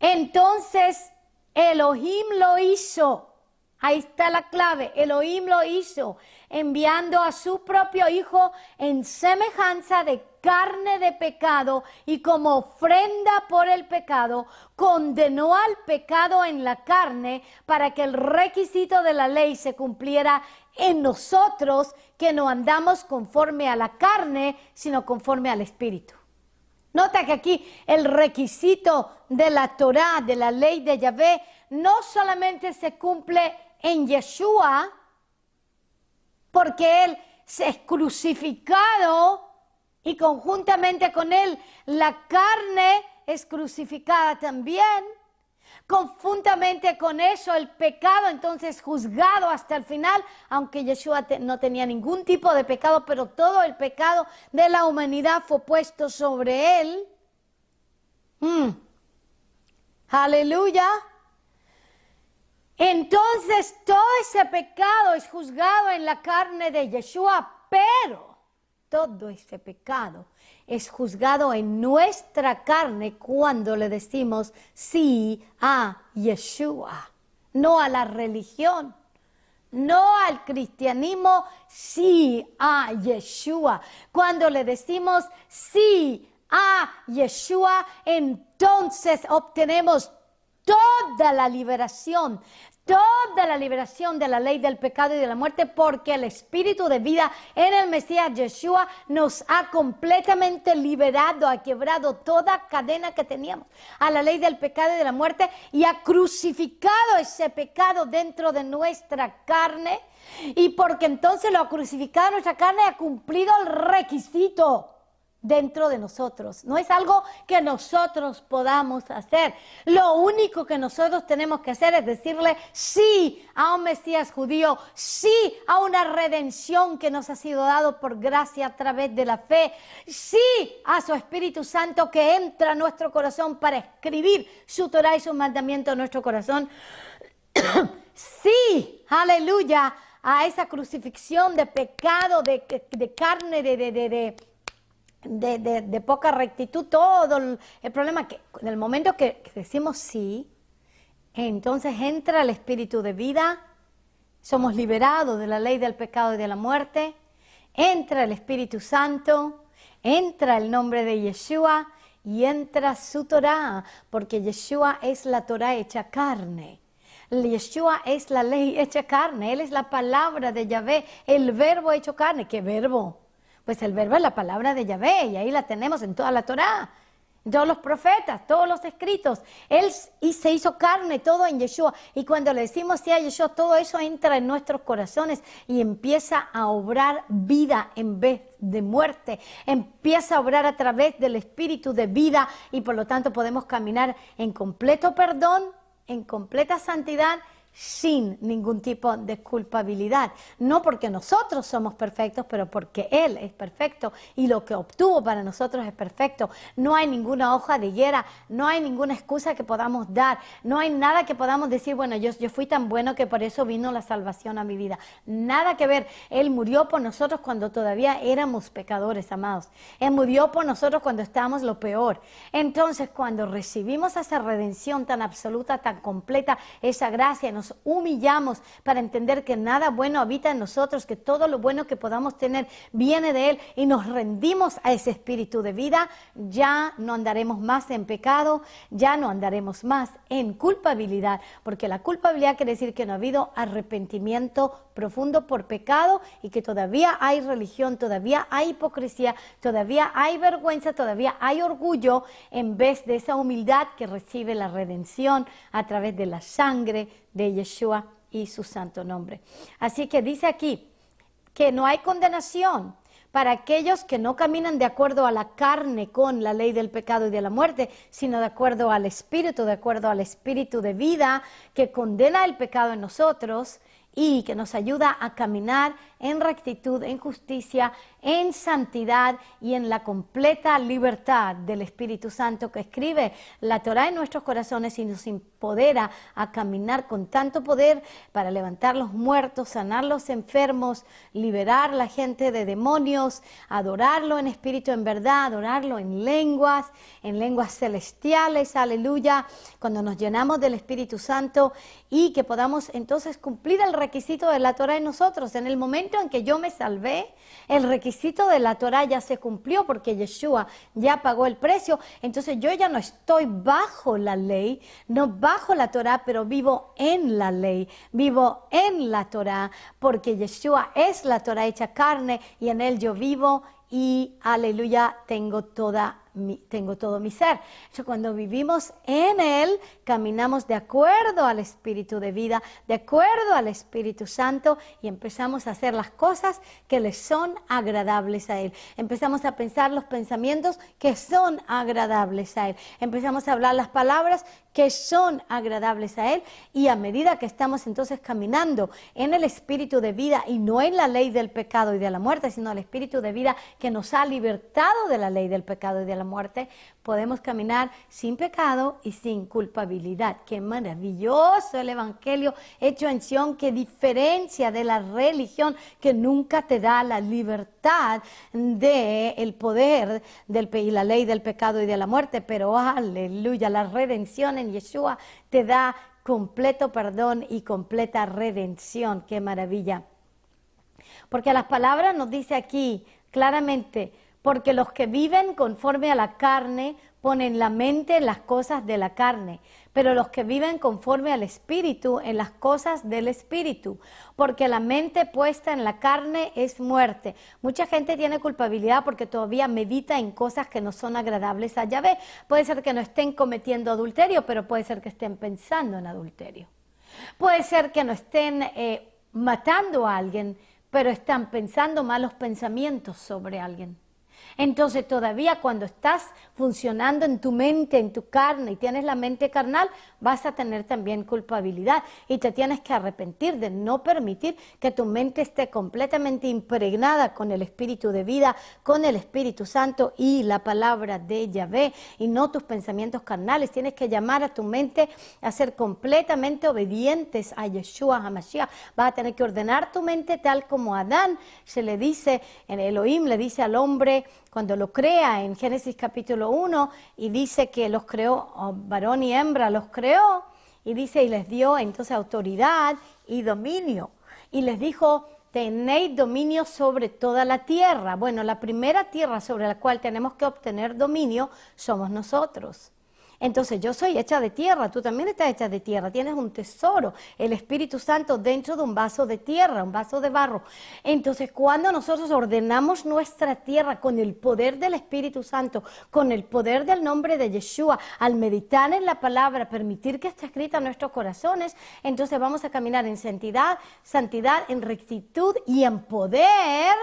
Entonces Elohim lo hizo. Ahí está la clave. Elohim lo hizo, enviando a su propio Hijo en semejanza de carne de pecado, y como ofrenda por el pecado, condenó al pecado en la carne para que el requisito de la ley se cumpliera en nosotros, que no andamos conforme a la carne, sino conforme al Espíritu. Nota que aquí el requisito de la Torá, de la ley de Yahvé, no solamente se cumple en Yeshua, porque Él se es crucificado y conjuntamente con Él la carne es crucificada también. Conjuntamente con eso el pecado entonces juzgado hasta el final, aunque Yeshua no tenía ningún tipo de pecado, pero todo el pecado de la humanidad fue puesto sobre Él. Aleluya. Entonces todo ese pecado es juzgado en la carne de Yeshua, pero todo ese pecado es juzgado en nuestra carne cuando le decimos sí a Yeshua, no a la religión, no al cristianismo, sí a Yeshua. Cuando le decimos sí a Yeshua, entonces obtenemos toda la liberación de la ley del pecado y de la muerte, porque el Espíritu de vida en el Mesías Yeshua nos ha completamente liberado, ha quebrado toda cadena que teníamos a la ley del pecado y de la muerte, y ha crucificado ese pecado dentro de nuestra carne, y porque entonces lo ha crucificado nuestra carne, ha cumplido el requisito dentro de nosotros. No es algo que nosotros podamos hacer. Lo único que nosotros tenemos que hacer es decirle sí a un Mesías judío, sí a una redención que nos ha sido dado por gracia a través de la fe, sí a su Espíritu Santo que entra a nuestro corazón para escribir su Torah y sus mandamientos en nuestro corazón. Sí, aleluya, a esa crucifixión de pecado, de carne, de poca rectitud, todo el problema, que en el momento que decimos sí, entonces entra el Espíritu de vida, somos liberados de la ley del pecado y de la muerte, entra el Espíritu Santo, entra el nombre de Yeshua y entra su Torah, porque Yeshua es la Torah hecha carne. Yeshua es la ley hecha carne, Él es la palabra de Yahvé, el verbo hecho carne. ¿Qué verbo? Pues el verbo es la palabra de Yahvé, y ahí la tenemos en toda la Torá, en todos los profetas, todos los escritos. Él se hizo carne, todo en Yeshua. Y cuando le decimos sí a Yeshua, todo eso entra en nuestros corazones y empieza a obrar vida en vez de muerte. Empieza a obrar a través del Espíritu de vida, y por lo tanto podemos caminar en completo perdón, en completa santidad, sin ningún tipo de culpabilidad. No porque nosotros somos perfectos, pero porque Él es perfecto y lo que obtuvo para nosotros es perfecto. No hay ninguna hoja de higuera, no hay ninguna excusa que podamos dar, no hay nada que podamos decir, bueno, yo fui tan bueno que por eso vino la salvación a mi vida. Nada que ver. Él murió por nosotros cuando todavía éramos pecadores, amados. Él murió por nosotros cuando estábamos lo peor. Entonces, cuando recibimos esa redención tan absoluta, tan completa, esa gracia, nos humillamos para entender que nada bueno habita en nosotros, que todo lo bueno que podamos tener viene de Él, y nos rendimos a ese Espíritu de vida, ya no andaremos más en pecado, ya no andaremos más en culpabilidad, porque la culpabilidad quiere decir que no ha habido arrepentimiento profundo por pecado, y que todavía hay religión, todavía hay hipocresía, todavía hay vergüenza, todavía hay orgullo, en vez de esa humildad que recibe la redención a través de la sangre de Yeshua y su santo nombre. Así que dice aquí que no hay condenación para aquellos que no caminan de acuerdo a la carne con la ley del pecado y de la muerte, sino de acuerdo al Espíritu de vida que condena el pecado en nosotros y que nos ayuda a caminar en rectitud, en justicia, en santidad y en la completa libertad del Espíritu Santo que escribe la Torá en nuestros corazones y nos empodera a caminar con tanto poder para levantar los muertos, sanar los enfermos, liberar a la gente de demonios, adorarlo en espíritu, en verdad, adorarlo en lenguas celestiales, aleluya, cuando nos llenamos del Espíritu Santo y que podamos entonces cumplir el requisito de la Torá en nosotros. En el momento en que yo me salvé, el requisito de la Torá ya se cumplió porque Yeshua ya pagó el precio. Entonces yo ya no estoy bajo la ley, no bajo la Torá, pero vivo en la ley, vivo en la Torá, porque Yeshua es la Torá hecha carne y en él yo vivo y aleluya, tengo todo mi ser. Cuando vivimos en Él, caminamos de acuerdo al Espíritu de vida, de acuerdo al Espíritu Santo y empezamos a hacer las cosas que le son agradables a Él. Empezamos a pensar los pensamientos que son agradables a Él. Empezamos a hablar las palabras que son agradables a Él y a medida que estamos entonces caminando en el Espíritu de vida y no en la ley del pecado y de la muerte, sino el Espíritu de vida que nos ha libertado de la ley del pecado y de la muerte, podemos caminar sin pecado y sin culpabilidad. ¡Qué maravilloso el Evangelio hecho en Sion! ¡Qué diferencia de la religión que nunca te da la libertad del poder y la ley del pecado y de la muerte! Pero aleluya, la redención en Yeshua te da completo perdón y completa redención. ¡Qué maravilla! Porque las palabras nos dice aquí claramente, porque los que viven conforme a la carne ponen la mente en las cosas de la carne, pero los que viven conforme al Espíritu en las cosas del Espíritu, porque la mente puesta en la carne es muerte. Mucha gente tiene culpabilidad porque todavía medita en cosas que no son agradables a Yahvé. Puede ser que no estén cometiendo adulterio, pero puede ser que estén pensando en adulterio. Puede ser que no estén matando a alguien, pero están pensando malos pensamientos sobre alguien. Entonces todavía cuando estás funcionando en tu mente, en tu carne y tienes la mente carnal, vas a tener también culpabilidad y te tienes que arrepentir de no permitir que tu mente esté completamente impregnada con el Espíritu de vida, con el Espíritu Santo y la palabra de Yahvé y no tus pensamientos carnales. Tienes que llamar a tu mente a ser completamente obedientes a Yeshua HaMashiach. Vas a tener que ordenar tu mente tal como Adán se le dice, en Elohim le dice al hombre cuando lo crea en Génesis capítulo 1 y dice que los creó, varón y hembra los creó y dice y les dio entonces autoridad y dominio y les dijo tenéis dominio sobre toda la tierra. Bueno, la primera tierra sobre la cual tenemos que obtener dominio somos nosotros. Entonces yo soy hecha de tierra, tú también estás hecha de tierra, tienes un tesoro, el Espíritu Santo dentro de un vaso de tierra, un vaso de barro. Entonces cuando nosotros ordenamos nuestra tierra con el poder del Espíritu Santo, con el poder del nombre de Yeshua, al meditar en la palabra, permitir que esté escrita en nuestros corazones, entonces vamos a caminar en santidad, en rectitud y en poder.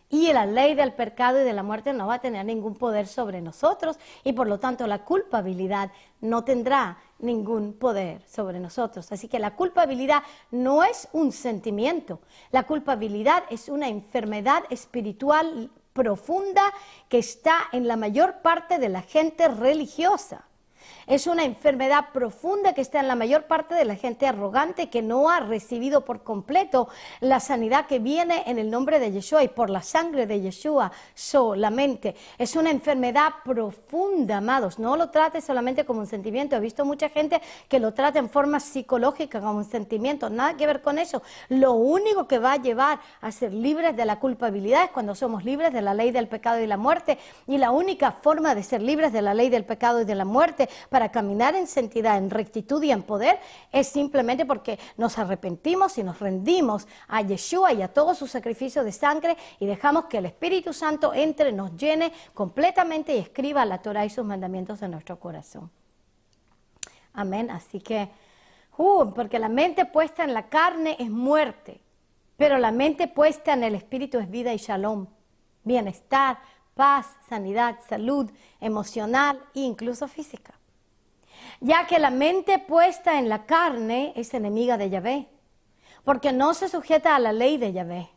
Y la ley del pecado y de la muerte no va a tener ningún poder sobre nosotros y por lo tanto la culpabilidad no tendrá ningún poder sobre nosotros. Así que la culpabilidad no es un sentimiento, la culpabilidad es una enfermedad espiritual profunda que está en la mayor parte de la gente religiosa. Es una enfermedad profunda que está en la mayor parte de la gente arrogante que no ha recibido por completo la sanidad que viene en el nombre de Yeshua y por la sangre de Yeshua solamente. Es una enfermedad profunda, amados. No lo trates solamente como un sentimiento. He visto mucha gente que lo trata en forma psicológica como un sentimiento. Nada que ver con eso. Lo único que va a llevar a ser libres de la culpabilidad es cuando somos libres de la ley del pecado y la muerte. Y la única forma de ser libres de la ley del pecado y de la muerte para caminar en santidad, en rectitud y en poder, es simplemente porque nos arrepentimos y nos rendimos a Yeshua y a todo su sacrificio de sangre y dejamos que el Espíritu Santo entre, nos llene completamente y escriba la Torah y sus mandamientos en nuestro corazón. Amén. Así que, porque la mente puesta en la carne es muerte, pero la mente puesta en el Espíritu es vida y shalom, bienestar, paz, sanidad, salud emocional e incluso física. Ya que la mente puesta en la carne es enemiga de Yahvé, porque no se sujeta a la ley de Yahvé.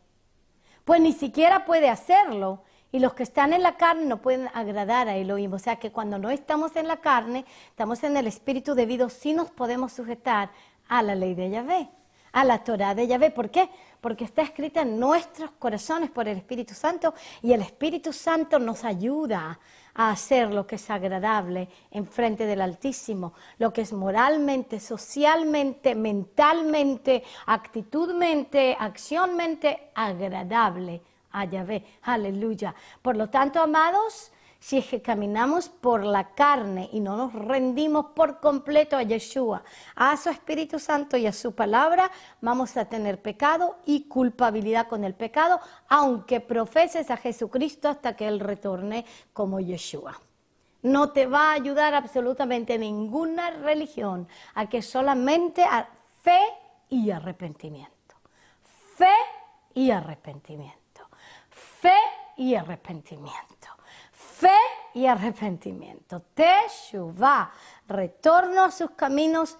Pues ni siquiera puede hacerlo, y los que están en la carne no pueden agradar a Elohim. O sea que cuando no estamos en la carne, estamos en el espíritu debido, sí nos podemos sujetar a la ley de Yahvé, a la Torah de Yahvé. ¿Por qué? Porque está escrita en nuestros corazones por el Espíritu Santo, y el Espíritu Santo nos ayuda a hacer lo que es agradable en frente del Altísimo, lo que es moralmente, socialmente, mentalmente, actitudmente, acciónmente agradable a Yahvé. Aleluya. Por lo tanto, amados, si es que caminamos por la carne y no nos rendimos por completo a Yeshua, a su Espíritu Santo y a su palabra, vamos a tener pecado y culpabilidad con el pecado, aunque profeses a Jesucristo hasta que Él retorne como Yeshua. No te va a ayudar absolutamente ninguna religión a que solamente a fe y arrepentimiento. Fe y arrepentimiento. Fe y arrepentimiento. Fe y arrepentimiento. Teshuvah, retorno a sus caminos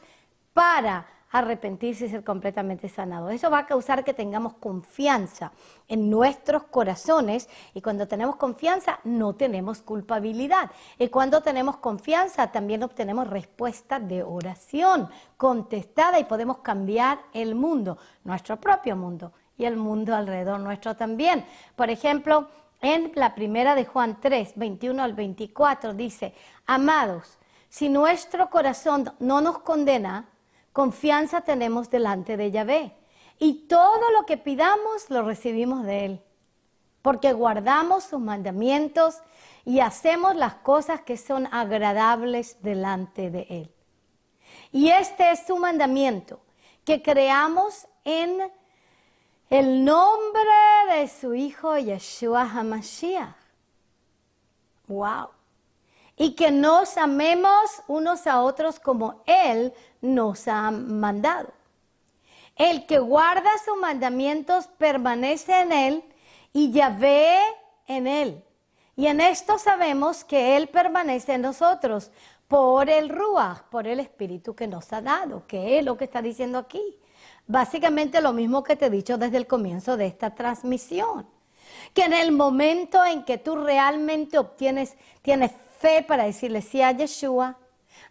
para arrepentirse y ser completamente sanado. Eso va a causar que tengamos confianza en nuestros corazones, y cuando tenemos confianza no tenemos culpabilidad. Y cuando tenemos confianza también obtenemos respuesta de oración contestada, y podemos cambiar el mundo, nuestro propio mundo, y el mundo alrededor nuestro también. Por ejemplo, en la primera de Juan 3, 21 al 24 dice: amados, si nuestro corazón no nos condena, confianza tenemos delante de Yahvé, y todo lo que pidamos lo recibimos de Él, porque guardamos sus mandamientos y hacemos las cosas que son agradables delante de Él. Y este es su mandamiento, que creamos en el nombre de su Hijo Yeshua HaMashiach. ¡Wow! Y que nos amemos unos a otros como Él nos ha mandado. El que guarda sus mandamientos permanece en Él, y Yahvé en Él. Y en esto sabemos que Él permanece en nosotros por el Ruach, por el Espíritu que nos ha dado, que es lo que está diciendo aquí. Básicamente lo mismo que te he dicho desde el comienzo de esta transmisión, que en el momento en que tú realmente tienes fe para decirle sí a Yeshua,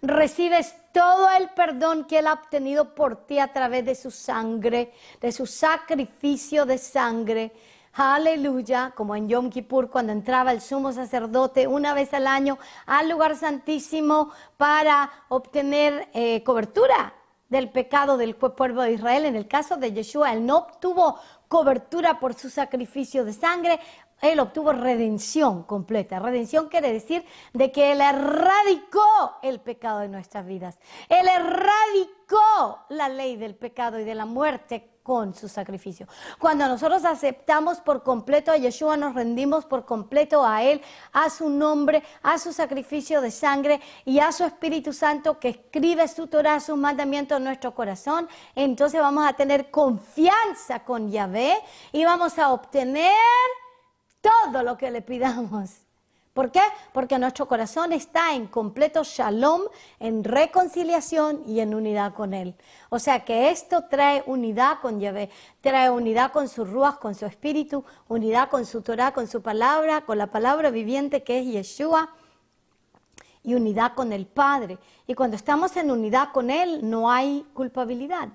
recibes todo el perdón que Él ha obtenido por ti a través de su sangre, de su sacrificio de sangre. Aleluya, como en Yom Kippur, cuando entraba el sumo sacerdote una vez al año al lugar santísimo para obtener cobertura del pecado del pueblo de Israel. En el caso de Yeshua, Él no obtuvo cobertura por su sacrificio de sangre, Él obtuvo redención completa. Redención quiere decir de que Él erradicó el pecado de nuestras vidas. Él erradicó la ley del pecado y de la muerte con su sacrificio. Cuando nosotros aceptamos por completo a Yeshua, nos rendimos por completo a Él, a su nombre, a su sacrificio de sangre y a su Espíritu Santo que escribe su Torah, sus mandamientos en nuestro corazón, entonces vamos a tener confianza con Yahvé y vamos a obtener todo lo que le pidamos. ¿Por qué? Porque nuestro corazón está en completo shalom, en reconciliación y en unidad con Él. O sea que esto trae unidad con Yahvé, trae unidad con su Ruach, con su Espíritu, unidad con su Torah, con su palabra, con la palabra viviente que es Yeshua, y unidad con el Padre. Y cuando estamos en unidad con Él no hay culpabilidad,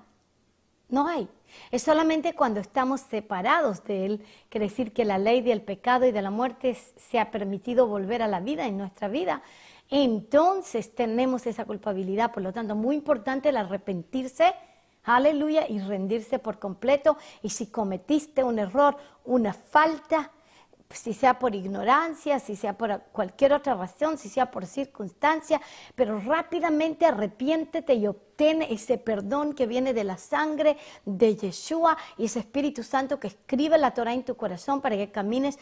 no hay. Es solamente cuando estamos separados de Él, quiere decir que la ley del pecado y de la muerte se ha permitido volver a la vida en nuestra vida, entonces tenemos esa culpabilidad. Por lo tanto, muy importante el arrepentirse, aleluya, y rendirse por completo. Y si cometiste un error, una falta, si sea por ignorancia, si sea por cualquier otra razón, si sea por circunstancia, pero rápidamente arrepiéntete y obtén ese perdón que viene de la sangre de Yeshua y ese Espíritu Santo que escribe la Torah en tu corazón para que camines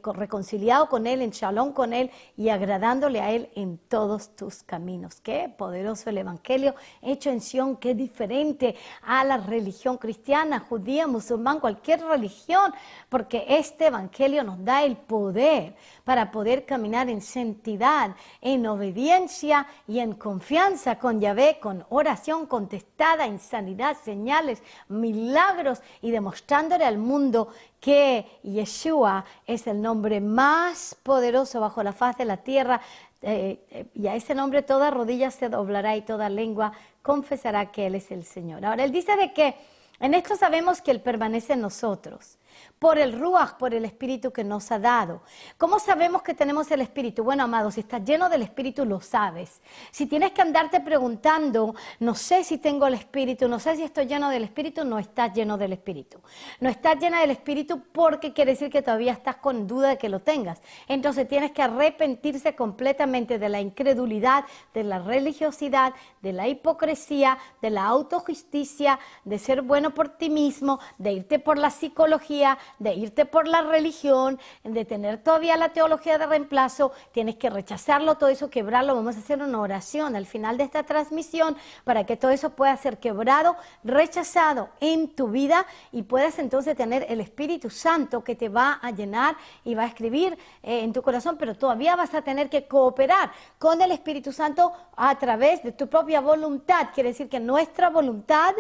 reconciliado con Él, en shalom con Él y agradándole a Él en todos tus caminos. Qué poderoso el Evangelio hecho en Sion, qué diferente a la religión cristiana, judía, musulmán, cualquier religión, porque este Evangelio nos da el poder para poder caminar en santidad, en obediencia y en confianza con Yahvé, con oración contestada, en sanidad, señales, milagros y demostrándole al mundo que Yeshua es el nombre más poderoso bajo la faz de la tierra. Y a ese nombre toda rodilla se doblará y toda lengua confesará que Él es el Señor. Ahora, Él dice de que en esto sabemos que Él permanece en nosotros, por el Ruach, por el Espíritu que nos ha dado. ¿Cómo sabemos que tenemos el Espíritu? Bueno, amados, si estás lleno del Espíritu, lo sabes. Si tienes que andarte preguntando, no sé si tengo el Espíritu, no sé si estoy lleno del Espíritu, no estás lleno del Espíritu. No estás llena del Espíritu porque quiere decir que todavía estás con duda de que lo tengas. Entonces tienes que arrepentirse completamente de la incredulidad, de la religiosidad, de la hipocresía, de la autojusticia, de ser bueno por ti mismo, de irte por la psicología, de irte por la religión, de tener todavía la teología de reemplazo. Tienes que rechazarlo, todo eso, quebrarlo. Vamos a hacer una oración al final de esta transmisión para que todo eso pueda ser quebrado, rechazado en tu vida y puedas entonces tener el Espíritu Santo que te va a llenar y va a escribir en tu corazón, pero todavía vas a tener que cooperar con el Espíritu Santo a través de tu propia voluntad. Quiere decir que nuestra voluntad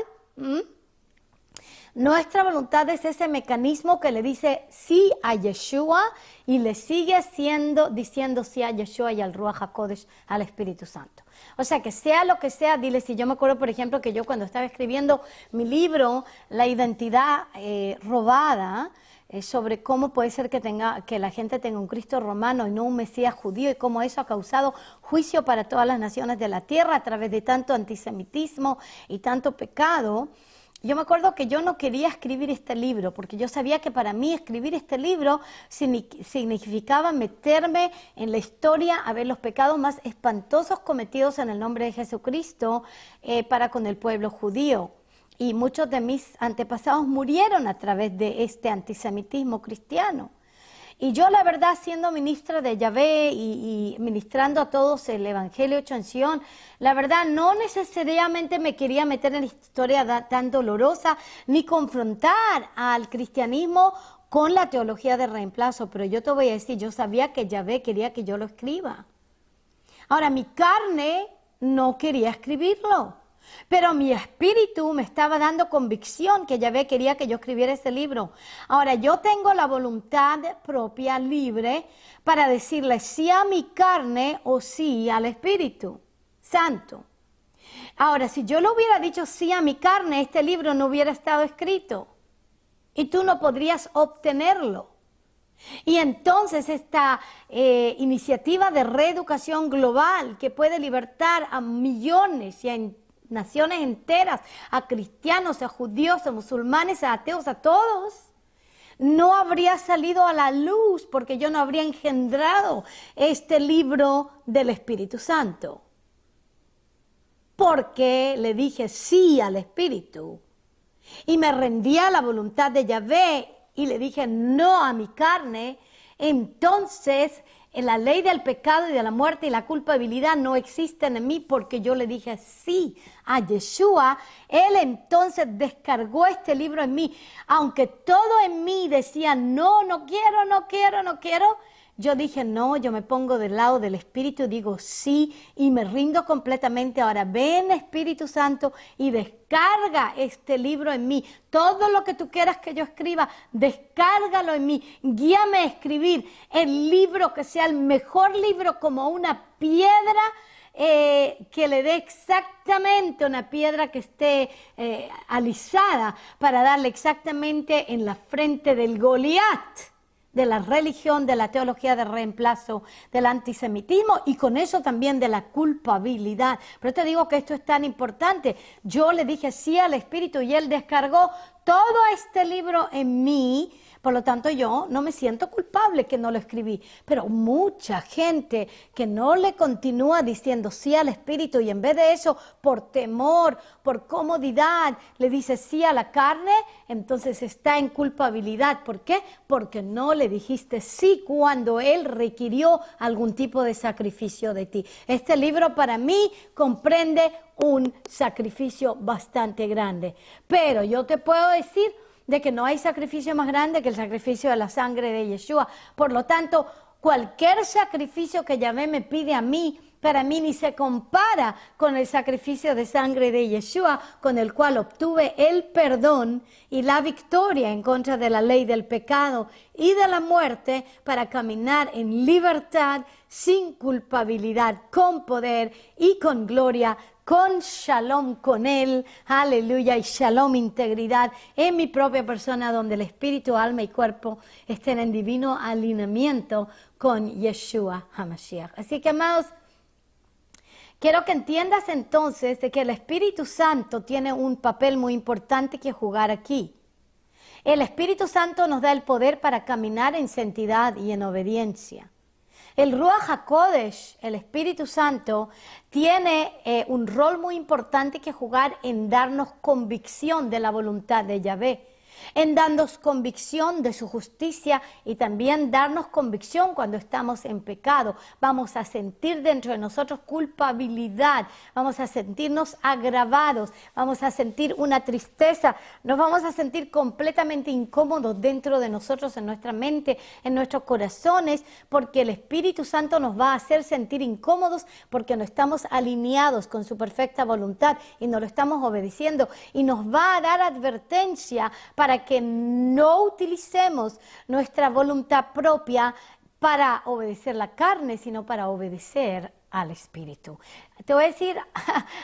es ese mecanismo que le dice sí a Yeshua y le sigue diciendo sí a Yeshua y al Ruach HaKodesh, al Espíritu Santo. O sea, que sea lo que sea, dile. Si yo me acuerdo, por ejemplo, que yo cuando estaba escribiendo mi libro, La identidad robada, sobre cómo puede ser que la gente tenga un Cristo romano y no un Mesías judío, y cómo eso ha causado juicio para todas las naciones de la tierra a través de tanto antisemitismo y tanto pecado. Yo me acuerdo que yo no quería escribir este libro, porque yo sabía que para mí escribir este libro significaba meterme en la historia a ver los pecados más espantosos cometidos en el nombre de Jesucristo para con el pueblo judío. Y muchos de mis antepasados murieron a través de este antisemitismo cristiano. Y yo, la verdad, siendo ministra de Yahvé y ministrando a todos el Evangelio hecho en Sion, la verdad no necesariamente me quería meter en la historia tan dolorosa ni confrontar al cristianismo con la teología de reemplazo. Pero yo te voy a decir, yo sabía que Yahvé quería que yo lo escriba. Ahora, mi carne no quería escribirlo. Pero mi espíritu me estaba dando convicción que Yahvé quería que yo escribiera ese libro. Ahora, yo tengo la voluntad propia, libre, para decirle sí a mi carne o sí al Espíritu Santo. Ahora, si yo le hubiera dicho sí a mi carne, este libro no hubiera estado escrito. Y tú no podrías obtenerlo. Y entonces esta iniciativa de reeducación global que puede libertar a millones y a naciones enteras, a cristianos, a judíos, a musulmanes, a ateos, a todos, no habría salido a la luz porque yo no habría engendrado este libro del Espíritu Santo. Porque le dije sí al Espíritu y me rendí a la voluntad de Yahvé y le dije no a mi carne. Entonces en la ley del pecado y de la muerte y la culpabilidad no existen en mí porque yo le dije sí a Yeshua. Él entonces descargó este libro en mí. Aunque todo en mí decía no, no quiero, yo dije no, yo me pongo del lado del Espíritu y digo sí y me rindo completamente. Ahora ven Espíritu Santo y descarga este libro en mí. Todo lo que tú quieras que yo escriba, descárgalo en mí. Guíame a escribir el libro que sea el mejor libro, como una piedra que le dé exactamente, una piedra que esté alisada para darle exactamente en la frente del Goliat de la religión, de la teología de reemplazo, del antisemitismo y con eso también de la culpabilidad. Pero te digo que esto es tan importante. Yo le dije sí al Espíritu y Él descargó todo este libro en mí. Por lo tanto, yo no me siento culpable que no lo escribí. Pero mucha gente que no le continúa diciendo sí al Espíritu y en vez de eso, por temor, por comodidad, le dice sí a la carne, entonces está en culpabilidad. ¿Por qué? Porque no le dijiste sí cuando Él requirió algún tipo de sacrificio de ti. Este libro para mí comprende un sacrificio bastante grande. Pero yo te puedo decir de que no hay sacrificio más grande que el sacrificio de la sangre de Yeshua. Por lo tanto, cualquier sacrificio que Yahvé me pide a mí para mí ni se compara con el sacrificio de sangre de Yeshua, con el cual obtuve el perdón y la victoria en contra de la ley del pecado y de la muerte, para caminar en libertad, sin culpabilidad, con poder y con gloria, con shalom con Él, aleluya, y shalom, integridad en mi propia persona, donde el espíritu, alma y cuerpo estén en divino alineamiento con Yeshua HaMashiach. Así que, amados, quiero que entiendas entonces de que el Espíritu Santo tiene un papel muy importante que jugar aquí. El Espíritu Santo nos da el poder para caminar en santidad y en obediencia. El Ruach HaKodesh, el Espíritu Santo, tiene un rol muy importante que jugar en darnos convicción de la voluntad de Yahvé, en darnos convicción de su justicia y también darnos convicción cuando estamos en pecado. Vamos a sentir dentro de nosotros culpabilidad, vamos a sentirnos agravados, vamos a sentir una tristeza, nos vamos a sentir completamente incómodos dentro de nosotros, en nuestra mente, en nuestros corazones, porque el Espíritu Santo nos va a hacer sentir incómodos porque no estamos alineados con su perfecta voluntad y no lo estamos obedeciendo, y nos va a dar advertencia para que no utilicemos nuestra voluntad propia para obedecer la carne, sino para obedecer al Espíritu. Te voy a decir,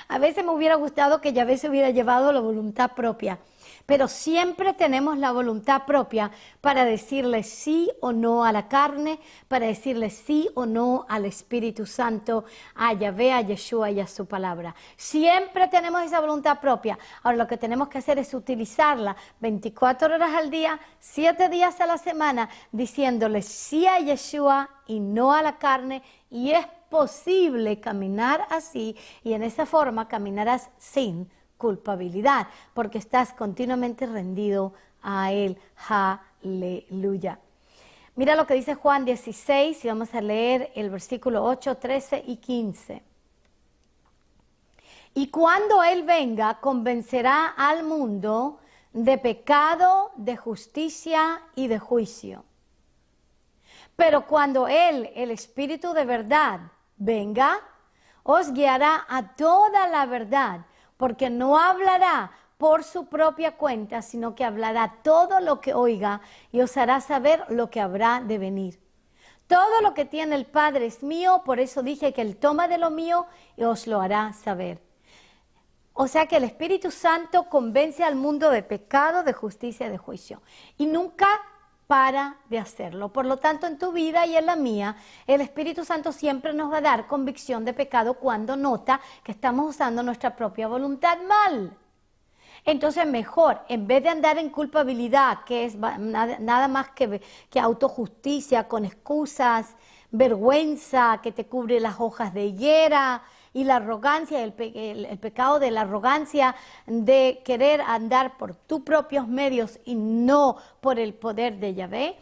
a veces me hubiera gustado que Yahvé se hubiera llevado la voluntad propia, pero siempre tenemos la voluntad propia para decirle sí o no a la carne, para decirle sí o no al Espíritu Santo, a Yahvé, a Yeshua y a su palabra. Siempre tenemos esa voluntad propia. Ahora lo que tenemos que hacer es utilizarla 24 horas al día, 7 días a la semana, diciéndole sí a Yeshua y no a la carne, y es posible caminar así, y en esa forma caminarás sin culpabilidad, porque estás continuamente rendido a Él. Aleluya. Mira lo que dice Juan 16, y vamos a leer el versículo 8, 13 y 15. Y cuando Él venga, convencerá al mundo de pecado, de justicia y de juicio. Pero cuando Él, el Espíritu de verdad, venga, os guiará a toda la verdad, porque no hablará por su propia cuenta, sino que hablará todo lo que oiga y os hará saber lo que habrá de venir. Todo lo que tiene el Padre es mío, por eso dije que Él toma de lo mío y os lo hará saber. O sea que el Espíritu Santo convence al mundo de pecado, de justicia y de juicio. Y nunca para de hacerlo. Por lo tanto, en tu vida y en la mía, el Espíritu Santo siempre nos va a dar convicción de pecado cuando nota que estamos usando nuestra propia voluntad mal. Entonces, mejor, en vez de andar en culpabilidad, que es nada más que autojusticia, con excusas, vergüenza que te cubre las hojas de higuera, y la arrogancia, el pecado de la arrogancia, de querer andar por tus propios medios y no por el poder de Yahvé,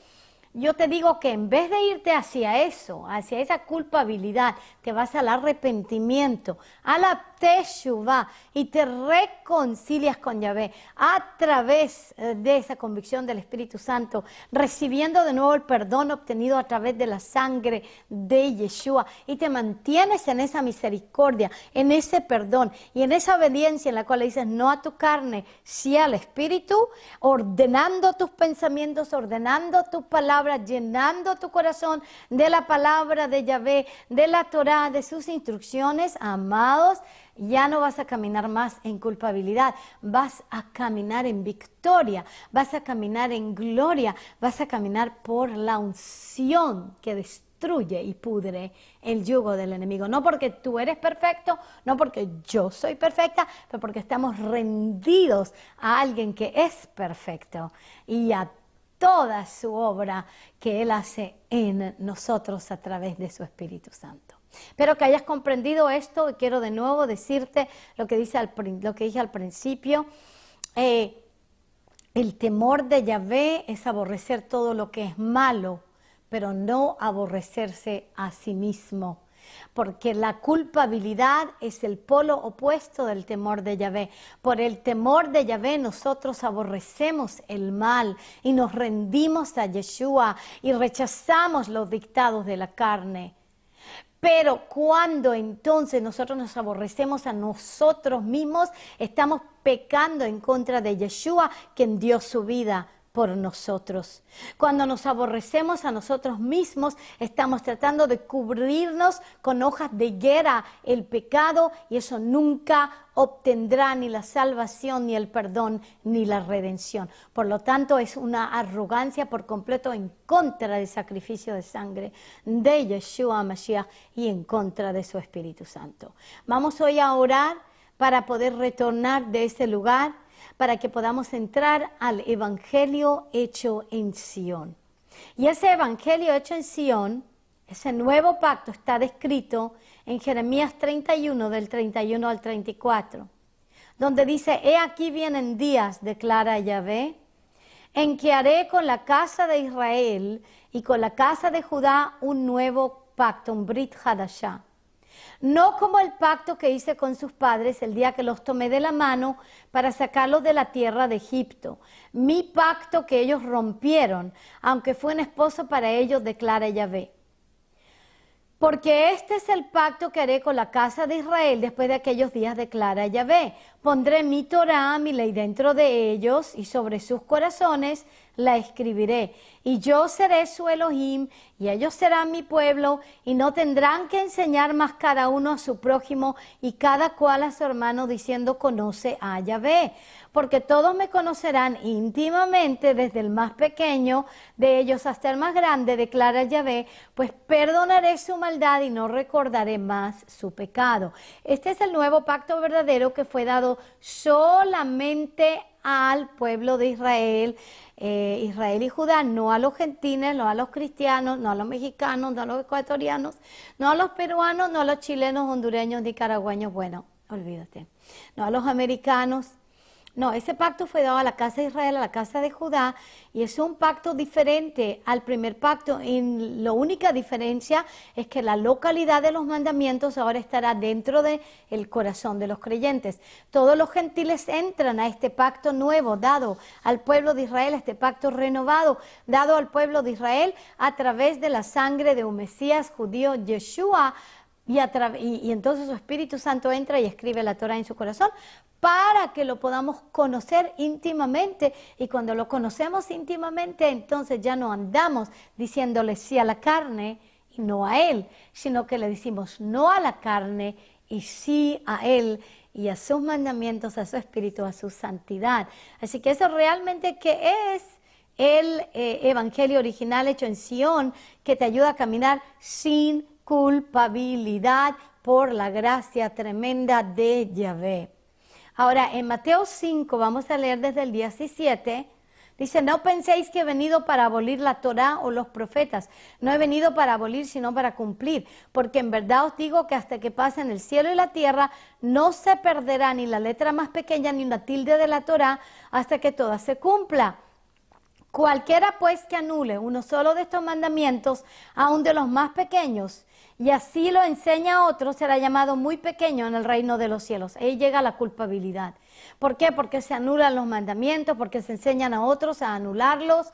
yo te digo que en vez de irte hacia eso, hacia esa culpabilidad, te vas al arrepentimiento, a la teshuvá, y te reconcilias con Yahvé a través de esa convicción del Espíritu Santo, recibiendo de nuevo el perdón obtenido a través de la sangre de Yeshua, y te mantienes en esa misericordia, en ese perdón y en esa obediencia en la cual le dices no a tu carne, sí al Espíritu, ordenando tus pensamientos, ordenando tus palabras, llenando tu corazón de la palabra de Yahvé, de la Torá, de sus instrucciones. Amados, ya no vas a caminar más en culpabilidad, vas a caminar en victoria, vas a caminar en gloria, vas a caminar por la unción que destruye y pudre el yugo del enemigo. No porque tú eres perfecto, no porque yo soy perfecta, pero porque estamos rendidos a alguien que es perfecto y a toda su obra que Él hace en nosotros a través de su Espíritu Santo. Espero que hayas comprendido esto, y quiero de nuevo decirte lo que dije al principio. El temor de Yahvé es aborrecer todo lo que es malo, pero no aborrecerse a sí mismo. Porque la culpabilidad es el polo opuesto del temor de Yahvé. Por el temor de Yahvé nosotros aborrecemos el mal y nos rendimos a Yeshua y rechazamos los dictados de la carne. Pero cuando entonces nosotros nos aborrecemos a nosotros mismos, estamos pecando en contra de Yeshua, quien dio su vida por nosotros. Cuando nos aborrecemos a nosotros mismos, estamos tratando de cubrirnos con hojas de higuera el pecado, y eso nunca obtendrá ni la salvación, ni el perdón, ni la redención. Por lo tanto, es una arrogancia por completo en contra del sacrificio de sangre de Yeshua Mashiach y en contra de su Espíritu Santo. Vamos hoy a orar para poder retornar de ese lugar, para que podamos entrar al Evangelio hecho en Sion. Y ese Evangelio hecho en Sion, ese nuevo pacto, está descrito en Jeremías 31, del 31 al 34, donde dice: he aquí vienen días, declara Yahvé, en que haré con la casa de Israel y con la casa de Judá un nuevo pacto, un Brit Hadashah. No como el pacto que hice con sus padres el día que los tomé de la mano para sacarlos de la tierra de Egipto. Mi pacto que ellos rompieron, aunque fue un esposo para ellos, declara Yahvé. Porque este es el pacto que haré con la casa de Israel después de aquellos días, declara Yahvé. Pondré mi Torah, mi ley dentro de ellos, y sobre sus corazones la escribiré. Y yo seré su Elohim, y ellos serán mi pueblo, y no tendrán que enseñar más cada uno a su prójimo y cada cual a su hermano, diciendo: conoce a Yahvé. Porque todos me conocerán íntimamente, desde el más pequeño de ellos hasta el más grande, declara Yahvé, pues perdonaré su maldad y no recordaré más su pecado. Este es el nuevo pacto verdadero que fue dado solamente al pueblo de Israel, Israel y Judá, no a los gentiles, no a los cristianos, no a los mexicanos, no a los ecuatorianos, no a los peruanos, no a los chilenos, hondureños, nicaragüeños, bueno, olvídate, no a los americanos. No, ese pacto fue dado a la casa de Israel, a la casa de Judá, y es un pacto diferente al primer pacto. Y la única diferencia es que la localidad de los mandamientos ahora estará dentro del corazón de los creyentes. Todos los gentiles entran a este pacto nuevo dado al pueblo de Israel, este pacto renovado dado al pueblo de Israel a través de la sangre de un Mesías judío, Yeshua, y entonces su Espíritu Santo entra y escribe la Torah en su corazón, para que lo podamos conocer íntimamente. Y cuando lo conocemos íntimamente, entonces ya no andamos diciéndole sí a la carne y no a Él, sino que le decimos no a la carne y sí a Él y a sus mandamientos, a su Espíritu, a su santidad. Así que eso realmente que es el Evangelio original hecho en Sion, que te ayuda a caminar sin culpabilidad por la gracia tremenda de Yahvé. Ahora, en Mateo 5, vamos a leer desde el 17, dice: no penséis que he venido para abolir la Torá o los profetas. No he venido para abolir, sino para cumplir. Porque en verdad os digo que hasta que pasen el cielo y la tierra, no se perderá ni la letra más pequeña ni una tilde de la Torá, hasta que toda se cumpla. Cualquiera pues que anule uno solo de estos mandamientos, aun de los más pequeños, y así lo enseña a otros, será llamado muy pequeño en el reino de los cielos. Ahí llega la culpabilidad. ¿Por qué? Porque se anulan los mandamientos, porque se enseñan a otros a anularlos,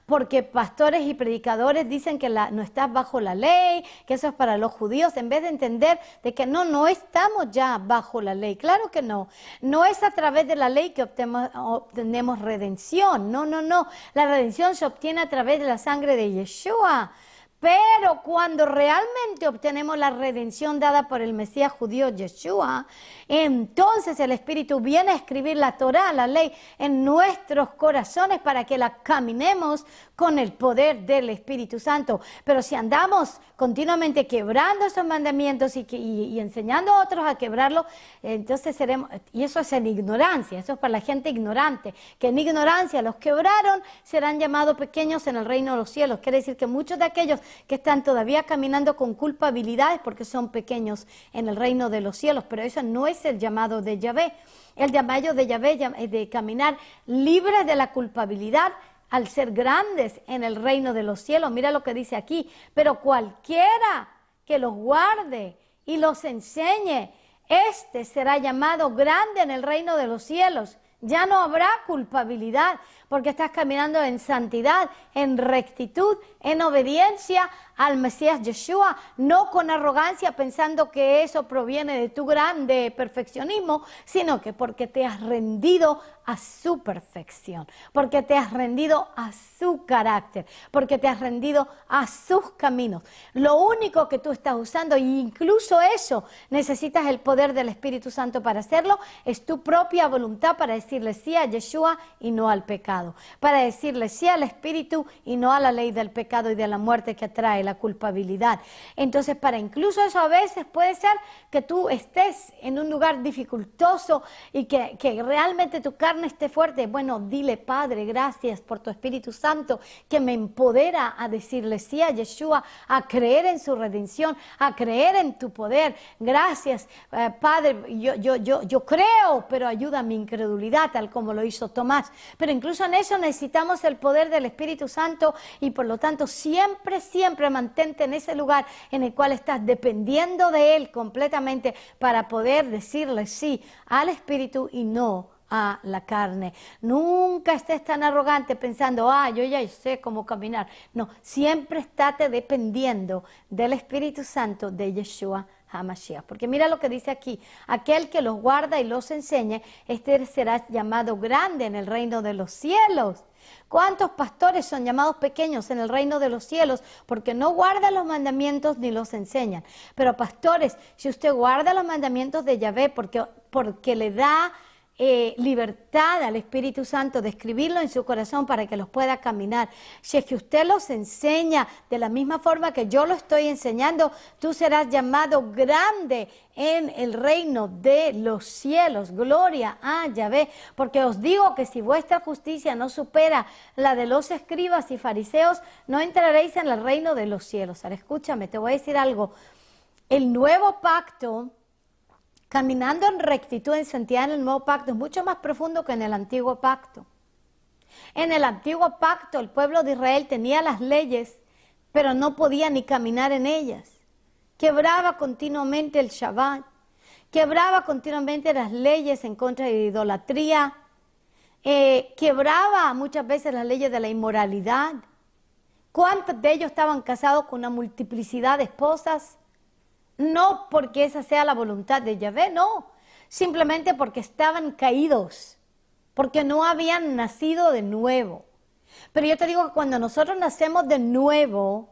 porque pastores y predicadores dicen que no estás bajo la ley, que eso es para los judíos, en vez de entender de que no estamos ya bajo la ley. Claro que no. No es a través de la ley que obtenemos redención. No. La redención se obtiene a través de la sangre de Yeshua. Pero cuando realmente obtenemos la redención dada por el Mesías judío Yeshua, entonces el Espíritu viene a escribir la Torá, la ley, en nuestros corazones para que la caminemos con el poder del Espíritu Santo. Pero si andamos continuamente quebrando esos mandamientos y enseñando a otros a quebrarlos, entonces seremos, y eso es en ignorancia, eso es para la gente ignorante, que en ignorancia los quebraron, serán llamados pequeños en el reino de los cielos. Quiere decir que muchos de aquellos que están todavía caminando con culpabilidades porque son pequeños en el reino de los cielos, pero eso no es el llamado de Yahvé. El llamado de Yahvé es de caminar libres de la culpabilidad al ser grandes en el reino de los cielos. Mira lo que dice aquí: pero cualquiera que los guarde y los enseñe, este será llamado grande en el reino de los cielos. Ya no habrá culpabilidad, porque estás caminando en santidad, en rectitud, en obediencia al Mesías Yeshua, no con arrogancia pensando que eso proviene de tu grande perfeccionismo, sino que porque te has rendido a su perfección, porque te has rendido a su carácter, porque te has rendido a sus caminos. Lo único que tú estás usando, e incluso eso, necesitas el poder del Espíritu Santo para hacerlo, es tu propia voluntad para decirle sí a Yeshua y no al pecado, para decirle sí al Espíritu y no a la ley del pecado y de la muerte que atrae la culpabilidad. Entonces, para incluso eso a veces puede ser que tú estés en un lugar dificultoso y que realmente tu carne esté fuerte. Bueno, dile, Padre, gracias por tu Espíritu Santo que me empodera a decirle sí a Yeshua, a creer en su redención, a creer en tu poder. Gracias, Padre, yo creo, pero ayuda a mi incredulidad, tal como lo hizo Tomás. Pero incluso en eso necesitamos el poder del Espíritu Santo y por lo tanto siempre mantente en ese lugar en el cual estás dependiendo de Él completamente para poder decirle sí al Espíritu y no a la carne. Nunca estés tan arrogante pensando, yo ya sé cómo caminar. No, siempre estate dependiendo del Espíritu Santo de Yeshua HaMashiach. Porque mira lo que dice aquí, aquel que los guarda y los enseña, este será llamado grande en el reino de los cielos. ¿Cuántos pastores son llamados pequeños en el reino de los cielos? Porque no guardan los mandamientos ni los enseñan. Pero pastores, si usted guarda los mandamientos de Yahvé porque le da libertad al Espíritu Santo de escribirlo en su corazón para que los pueda caminar. Si es que usted los enseña de la misma forma que yo lo estoy enseñando, tú serás llamado grande en el reino de los cielos. Gloria a Yahvé, porque os digo que si vuestra justicia no supera la de los escribas y fariseos, no entraréis en el reino de los cielos. Ahora escúchame, te voy a decir algo. El nuevo pacto, caminando en rectitud, en santidad en el nuevo pacto, es mucho más profundo que en el antiguo pacto. En el antiguo pacto el pueblo de Israel tenía las leyes, pero no podía ni caminar en ellas. Quebraba continuamente el Shabbat, quebraba continuamente las leyes en contra de la idolatría, quebraba muchas veces las leyes de la inmoralidad. ¿Cuántos de ellos estaban casados con una multiplicidad de esposas? No porque esa sea la voluntad de Yahvé, no. Simplemente porque estaban caídos, porque no habían nacido de nuevo. Pero yo te digo que cuando nosotros nacemos de nuevo,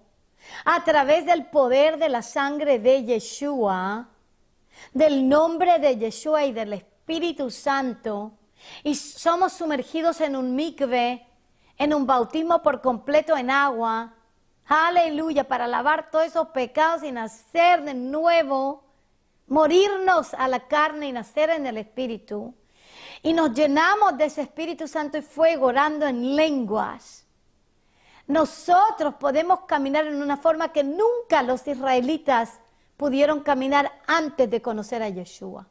a través del poder de la sangre de Yeshua, del nombre de Yeshua y del Espíritu Santo, y somos sumergidos en un mikve, en un bautismo por completo en agua, aleluya, para lavar todos esos pecados y nacer de nuevo, morirnos a la carne y nacer en el Espíritu. Y nos llenamos de ese Espíritu Santo y fuego orando en lenguas. Nosotros podemos caminar en una forma que nunca los israelitas pudieron caminar antes de conocer a Yeshua.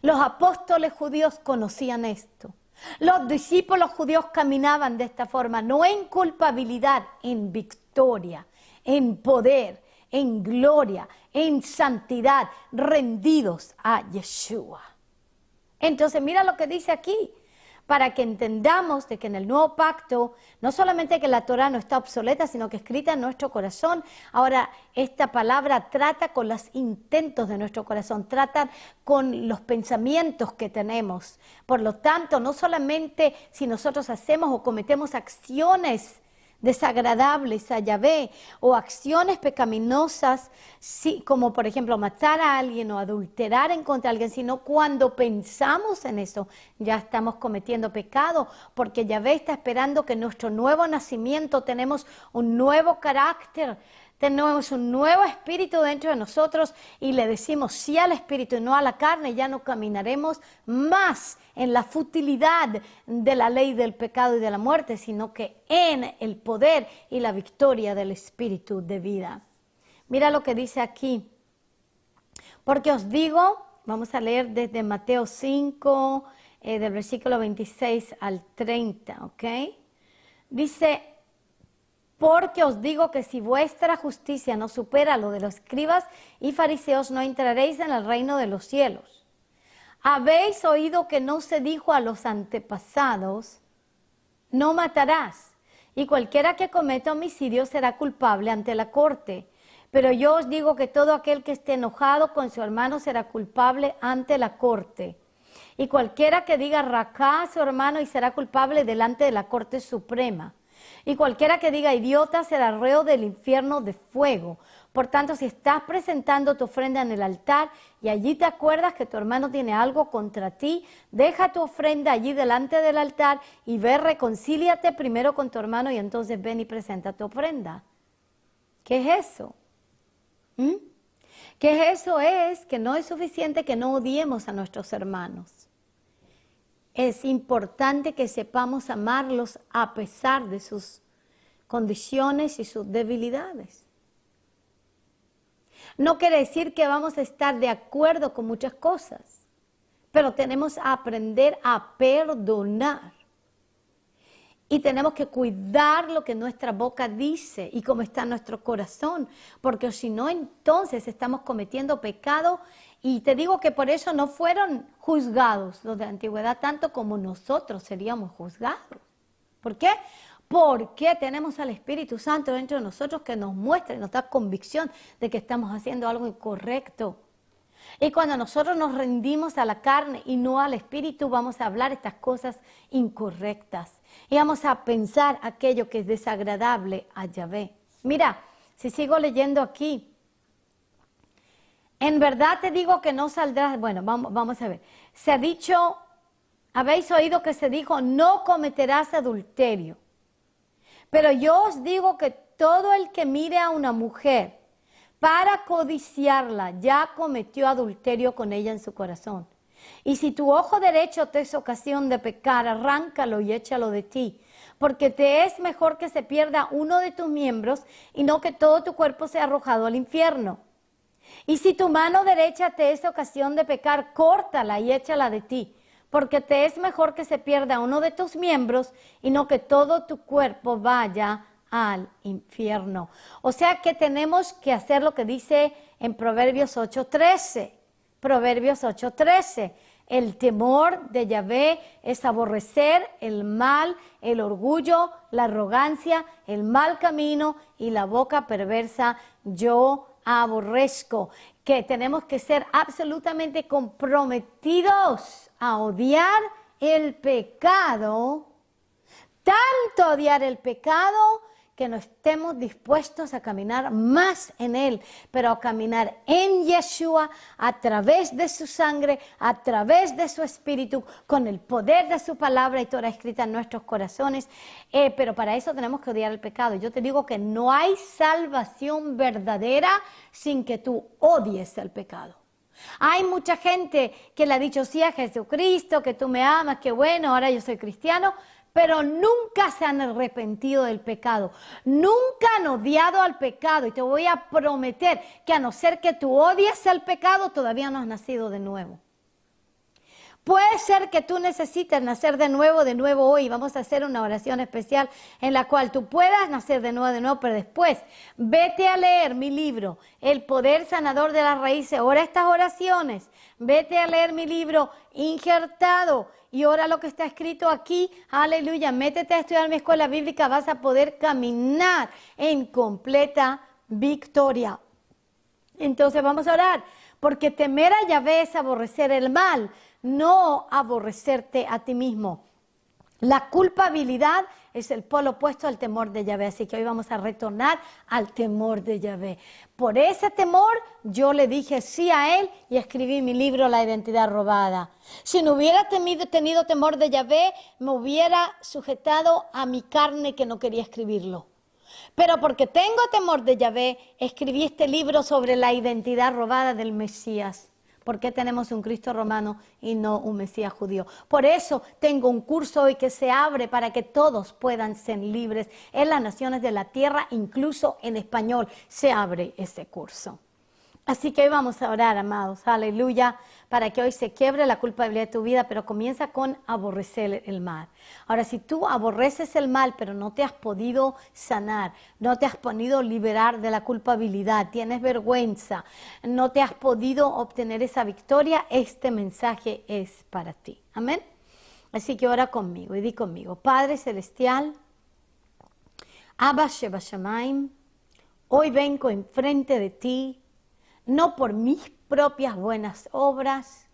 Los apóstoles judíos conocían esto. Los discípulos judíos caminaban de esta forma, no en culpabilidad, en victoria, en poder, en gloria, en santidad, rendidos a Yeshua. Entonces mira lo que dice aquí, para que entendamos de que en el nuevo pacto, no solamente que la Torah no está obsoleta, sino que escrita en nuestro corazón. Ahora, esta palabra trata con los intentos de nuestro corazón, trata con los pensamientos que tenemos. Por lo tanto, no solamente si nosotros hacemos o cometemos acciones desagradables a Yahvé o acciones pecaminosas, como por ejemplo matar a alguien o adulterar en contra de alguien, sino cuando pensamos en eso ya estamos cometiendo pecado, porque Yahvé está esperando que en nuestro nuevo nacimiento tenemos un nuevo carácter, tenemos un nuevo espíritu dentro de nosotros y le decimos sí al espíritu y no a la carne. Ya no caminaremos más en la futilidad de la ley del pecado y de la muerte, sino que en el poder y la victoria del espíritu de vida. Mira lo que dice aquí. Porque os digo, vamos a leer desde Mateo 5, del versículo 26 al 30, ¿ok? Dice: porque os digo que si vuestra justicia no supera lo de los escribas y fariseos, no entraréis en el reino de los cielos. Habéis oído que no se dijo a los antepasados: no matarás, y cualquiera que cometa homicidio será culpable ante la corte. Pero yo os digo que todo aquel que esté enojado con su hermano será culpable ante la corte. Y cualquiera que diga racá a su hermano y será culpable delante de la corte suprema. Y cualquiera que diga idiota será reo del infierno de fuego. Por tanto, si estás presentando tu ofrenda en el altar y allí te acuerdas que tu hermano tiene algo contra ti, deja tu ofrenda allí delante del altar y ve, reconcíliate primero con tu hermano y entonces ven y presenta tu ofrenda. ¿Qué es eso? ¿Qué es eso? Es que no es suficiente que no odiemos a nuestros hermanos. Es importante que sepamos amarlos a pesar de sus condiciones y sus debilidades. No quiere decir que vamos a estar de acuerdo con muchas cosas, pero tenemos que aprender a perdonar. Y tenemos que cuidar lo que nuestra boca dice y cómo está nuestro corazón, porque si no, entonces estamos cometiendo pecado. Y te digo que por eso no fueron juzgados los de la antigüedad tanto como nosotros seríamos juzgados. ¿Por qué? Porque tenemos al Espíritu Santo dentro de nosotros que nos muestra y nos da convicción de que estamos haciendo algo incorrecto. Y cuando nosotros nos rendimos a la carne y no al Espíritu, vamos a hablar estas cosas incorrectas. Y vamos a pensar aquello que es desagradable a Yahvé. Mira, si sigo leyendo aquí. En verdad te digo que no saldrás. Bueno, vamos a ver. Se ha dicho, habéis oído que se dijo, no cometerás adulterio. Pero yo os digo que todo el que mire a una mujer para codiciarla, ya cometió adulterio con ella en su corazón. Y si tu ojo derecho te es ocasión de pecar, arráncalo y échalo de ti, porque te es mejor que se pierda uno de tus miembros y no que todo tu cuerpo sea arrojado al infierno. Y si tu mano derecha te es ocasión de pecar, córtala y échala de ti, porque te es mejor que se pierda uno de tus miembros y no que todo tu cuerpo vaya al infierno. O sea que tenemos que hacer lo que dice en Proverbios 8:13. Proverbios 8:13. El temor de Yahvé es aborrecer el mal, el orgullo, la arrogancia, el mal camino y la boca perversa. Yo aborrezco. Que tenemos que ser absolutamente comprometidos a odiar el pecado, tanto odiar el pecado que no estemos dispuestos a caminar más en Él, pero a caminar en Yeshua, a través de su sangre, a través de su espíritu, con el poder de su palabra y Torah escrita en nuestros corazones. Pero para eso tenemos que odiar el pecado. Yo te digo que no hay salvación verdadera sin que tú odies el pecado. Hay mucha gente que le ha dicho sí a Jesucristo, que tú me amas, que bueno, ahora yo soy cristiano, pero nunca se han arrepentido del pecado, nunca han odiado al pecado. Y te voy a prometer que a no ser que tú odies el pecado, todavía no has nacido de nuevo. Puede ser que tú necesites nacer de nuevo hoy. Vamos a hacer una oración especial en la cual tú puedas nacer de nuevo, pero después vete a leer mi libro, El Poder Sanador de las Raíces. Ora estas oraciones. Vete a leer mi libro, Injertado, y ora lo que está escrito aquí. Aleluya. Métete a estudiar mi escuela bíblica. Vas a poder caminar en completa victoria. Entonces vamos a orar, porque temer a Yahvé es aborrecer el mal, no aborrecerte a ti mismo. La culpabilidad es el polo opuesto al temor de Yahvé, así que hoy vamos a retornar al temor de Yahvé. Por ese temor yo le dije sí a él y escribí mi libro La Identidad Robada. Si no hubiera tenido temor de Yahvé, me hubiera sujetado a mi carne que no quería escribirlo. Pero porque tengo temor de Yahvé, escribí este libro sobre la identidad robada del Mesías. ¿Por qué tenemos un Cristo romano y no un Mesías judío? Por eso tengo un curso hoy que se abre para que todos puedan ser libres en las naciones de la tierra, incluso en español se abre ese curso. Así que hoy vamos a orar, amados, aleluya, para que hoy se quiebre la culpabilidad de tu vida, pero comienza con aborrecer el mal. Ahora, si tú aborreces el mal, pero no te has podido sanar, no te has podido liberar de la culpabilidad, tienes vergüenza, no te has podido obtener esa victoria, este mensaje es para ti. Amén. Así que ora conmigo y di conmigo: Padre Celestial, Abba Sheba Shamayim, hoy vengo enfrente de ti, no por mis propias buenas obras,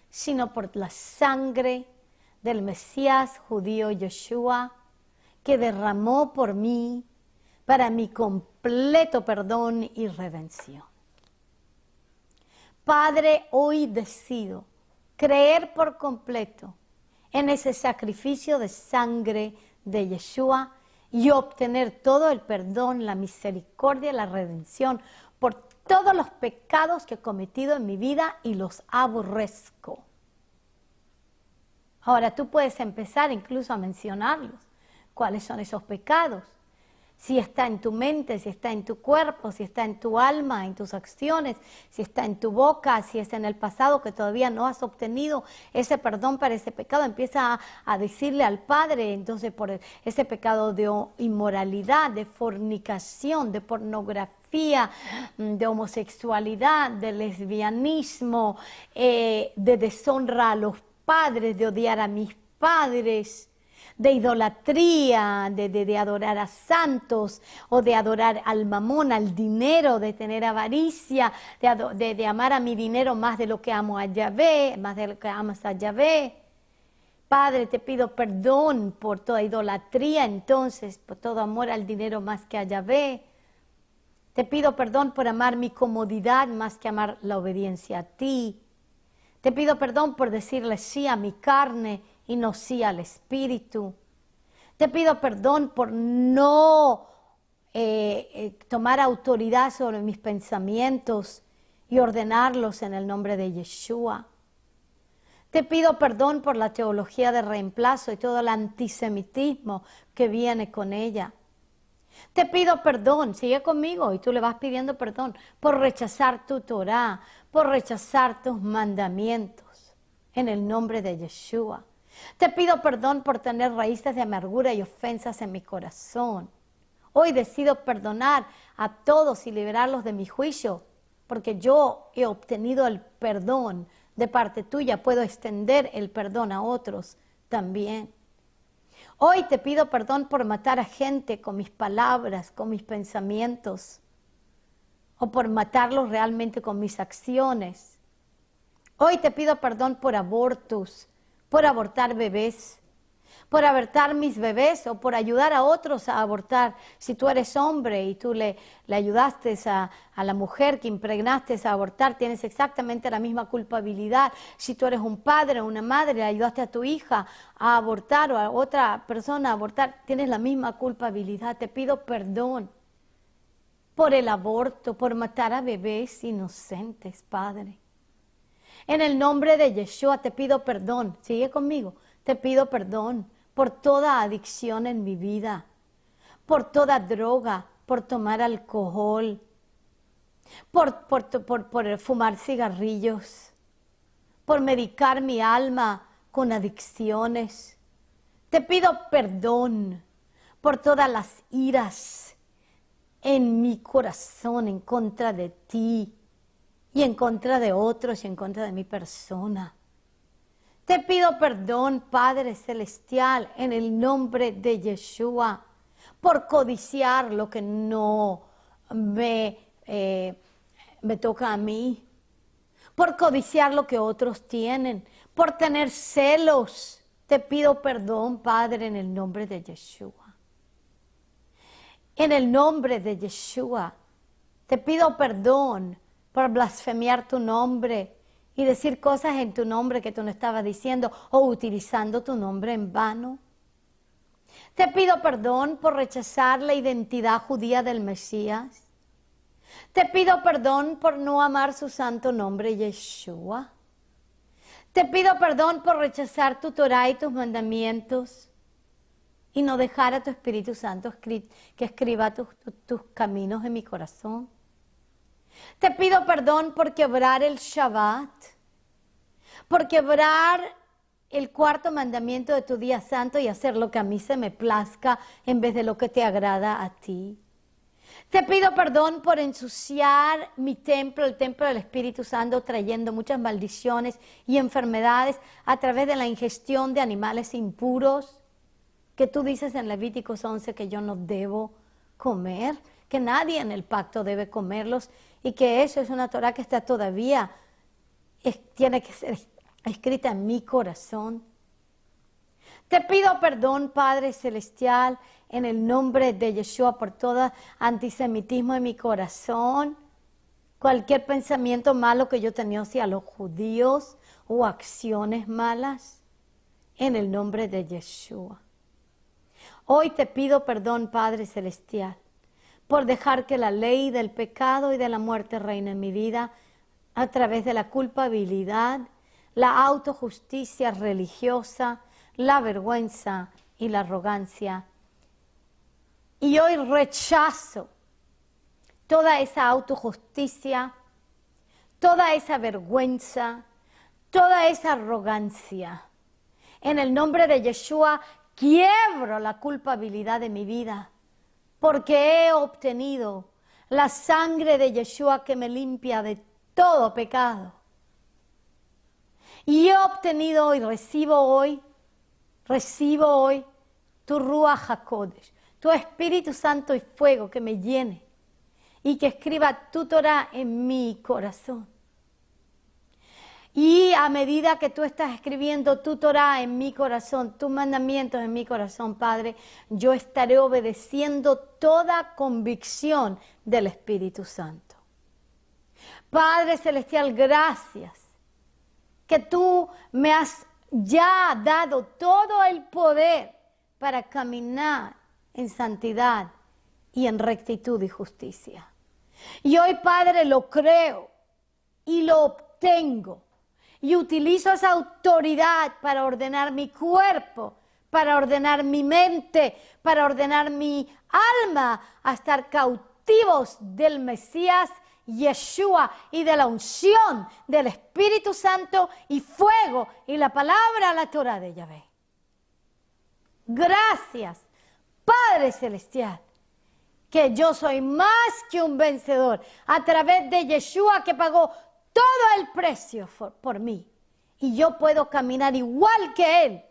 sino por la sangre del Mesías judío Yeshua, que derramó por mí para mi completo perdón y redención. Padre, hoy decido creer por completo en ese sacrificio de sangre de Yeshua y obtener todo el perdón, la misericordia, la redención por todos los pecados que he cometido en mi vida y los aborrezco. Ahora tú puedes empezar incluso a mencionarlos. ¿Cuáles son esos pecados? Si está en tu mente, si está en tu cuerpo, si está en tu alma, en tus acciones, si está en tu boca, si es en el pasado que todavía no has obtenido ese perdón para ese pecado, empieza a decirle al Padre, entonces por ese pecado de inmoralidad, de fornicación, de pornografía, de homosexualidad, de lesbianismo, de deshonra a los padres, de odiar a mis padres, de idolatría, de adorar a santos o de adorar al mamón, al dinero, de tener avaricia, de amar a mi dinero más de lo que amo a Yahvé, más de lo que amas a Yahvé. Padre, te pido perdón por toda idolatría, entonces, por todo amor al dinero más que a Yahvé. Te pido perdón por amar mi comodidad más que amar la obediencia a ti. Te pido perdón por decirle sí a mi carne y no sí al Espíritu. Te pido perdón por no tomar autoridad sobre mis pensamientos y ordenarlos en el nombre de Yeshua. Te pido perdón por la teología de reemplazo y todo el antisemitismo que viene con ella. Te pido perdón, sigue conmigo y tú le vas pidiendo perdón por rechazar tu Torah, por rechazar tus mandamientos en el nombre de Yeshua. Te pido perdón por tener raíces de amargura y ofensas en mi corazón. Hoy decido perdonar a todos y liberarlos de mi juicio, porque yo he obtenido el perdón de parte tuya. Puedo extender el perdón a otros también. Hoy te pido perdón por matar a gente con mis palabras, con mis pensamientos, o por matarlos realmente con mis acciones. Hoy te pido perdón por abortos, por abortar bebés, por abortar mis bebés o por ayudar a otros a abortar. Si tú eres hombre y tú le ayudaste a la mujer que impregnaste a abortar, tienes exactamente la misma culpabilidad. Si tú eres un padre o una madre, le ayudaste a tu hija a abortar o a otra persona a abortar, tienes la misma culpabilidad. Te pido perdón por el aborto, por matar a bebés inocentes, Padre. En el nombre de Yeshua te pido perdón, sigue conmigo, te pido perdón por toda adicción en mi vida, por toda droga, por tomar alcohol, por fumar cigarrillos, por medicar mi alma con adicciones. Te pido perdón por todas las iras en mi corazón en contra de ti y en contra de otros y en contra de mi persona. Te pido perdón, Padre Celestial, en el nombre de Yeshua, por codiciar lo que no me toca a mí, por codiciar lo que otros tienen, por tener celos. Te pido perdón, Padre, en el nombre de Yeshua. En el nombre de Yeshua, te pido perdón por blasfemiar tu nombre y decir cosas en tu nombre que tú no estabas diciendo o utilizando tu nombre en vano. Te pido perdón por rechazar la identidad judía del Mesías. Te pido perdón por no amar su santo nombre, Yeshua. Te pido perdón por rechazar tu Torah y tus mandamientos y no dejar a tu Espíritu Santo que escriba tus caminos en mi corazón. Te pido perdón por quebrar el Shabbat, por quebrar el cuarto mandamiento de tu día santo y hacer lo que a mí se me plazca en vez de lo que te agrada a ti. Te pido perdón por ensuciar mi templo, el templo del Espíritu Santo, trayendo muchas maldiciones y enfermedades a través de la ingestión de animales impuros, que tú dices en Levíticos 11 que yo no debo comer, que nadie en el pacto debe comerlos y que eso es una Torah que está todavía, tiene que ser escrita en mi corazón. Te pido perdón, Padre Celestial, en el nombre de Yeshua por todo antisemitismo en mi corazón, cualquier pensamiento malo que yo tenía hacia los judíos o acciones malas, en el nombre de Yeshua. Hoy te pido perdón, Padre Celestial, por dejar que la ley del pecado y de la muerte reine en mi vida a través de la culpabilidad, la autojusticia religiosa, la vergüenza y la arrogancia. Y hoy rechazo toda esa autojusticia, toda esa vergüenza, toda esa arrogancia. En el nombre de Yeshua, quiebro la culpabilidad de mi vida, porque he obtenido la sangre de Yeshua que me limpia de todo pecado. Y he obtenido y recibo hoy tu Ruach HaKodesh, tu Espíritu Santo y fuego que me llene y que escriba tu Torah en mi corazón. Y a medida que tú estás escribiendo tu Torah en mi corazón, tus mandamientos en mi corazón, Padre, yo estaré obedeciendo toda convicción del Espíritu Santo. Padre Celestial, gracias que tú me has ya dado todo el poder para caminar en santidad y en rectitud y justicia. Y hoy, Padre, lo creo y lo obtengo. Y utilizo esa autoridad para ordenar mi cuerpo, para ordenar mi mente, para ordenar mi alma a estar cautivos del Mesías Yeshua y de la unción del Espíritu Santo y fuego y la palabra, la Torah de Yahvé. Gracias, Padre Celestial, que yo soy más que un vencedor a través de Yeshua que pagó todo el precio por mí. Y yo puedo caminar igual que Él,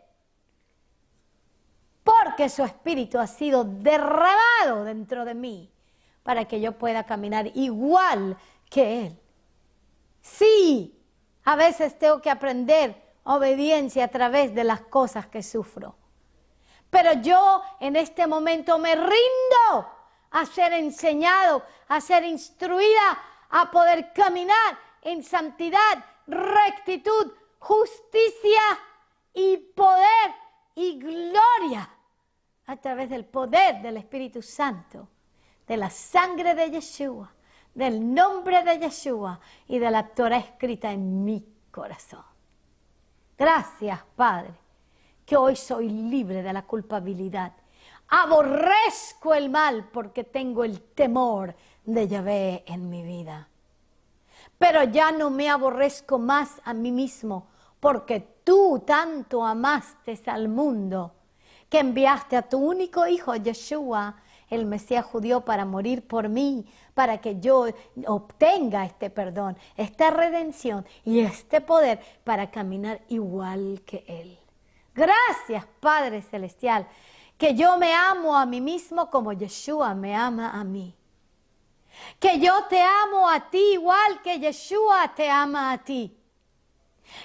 porque su Espíritu ha sido derramado dentro de mí para que yo pueda caminar igual que Él. Sí, a veces tengo que aprender obediencia a través de las cosas que sufro. Pero yo en este momento me rindo a ser enseñado, a ser instruida, a poder caminar en santidad, rectitud, justicia y poder y gloria a través del poder del Espíritu Santo, de la sangre de Yeshua, del nombre de Yeshua y de la Torah escrita en mi corazón. Gracias, Padre, que hoy soy libre de la culpabilidad. Aborrezco el mal porque tengo el temor de Yahvé en mi vida. Pero ya no me aborrezco más a mí mismo, porque tú tanto amaste al mundo, que enviaste a tu único hijo, Yeshua, el Mesías judío, para morir por mí, para que yo obtenga este perdón, esta redención y este poder para caminar igual que Él. Gracias, Padre Celestial, que yo me amo a mí mismo como Yeshua me ama a mí. Que yo te amo a ti igual que Yeshua te ama a ti.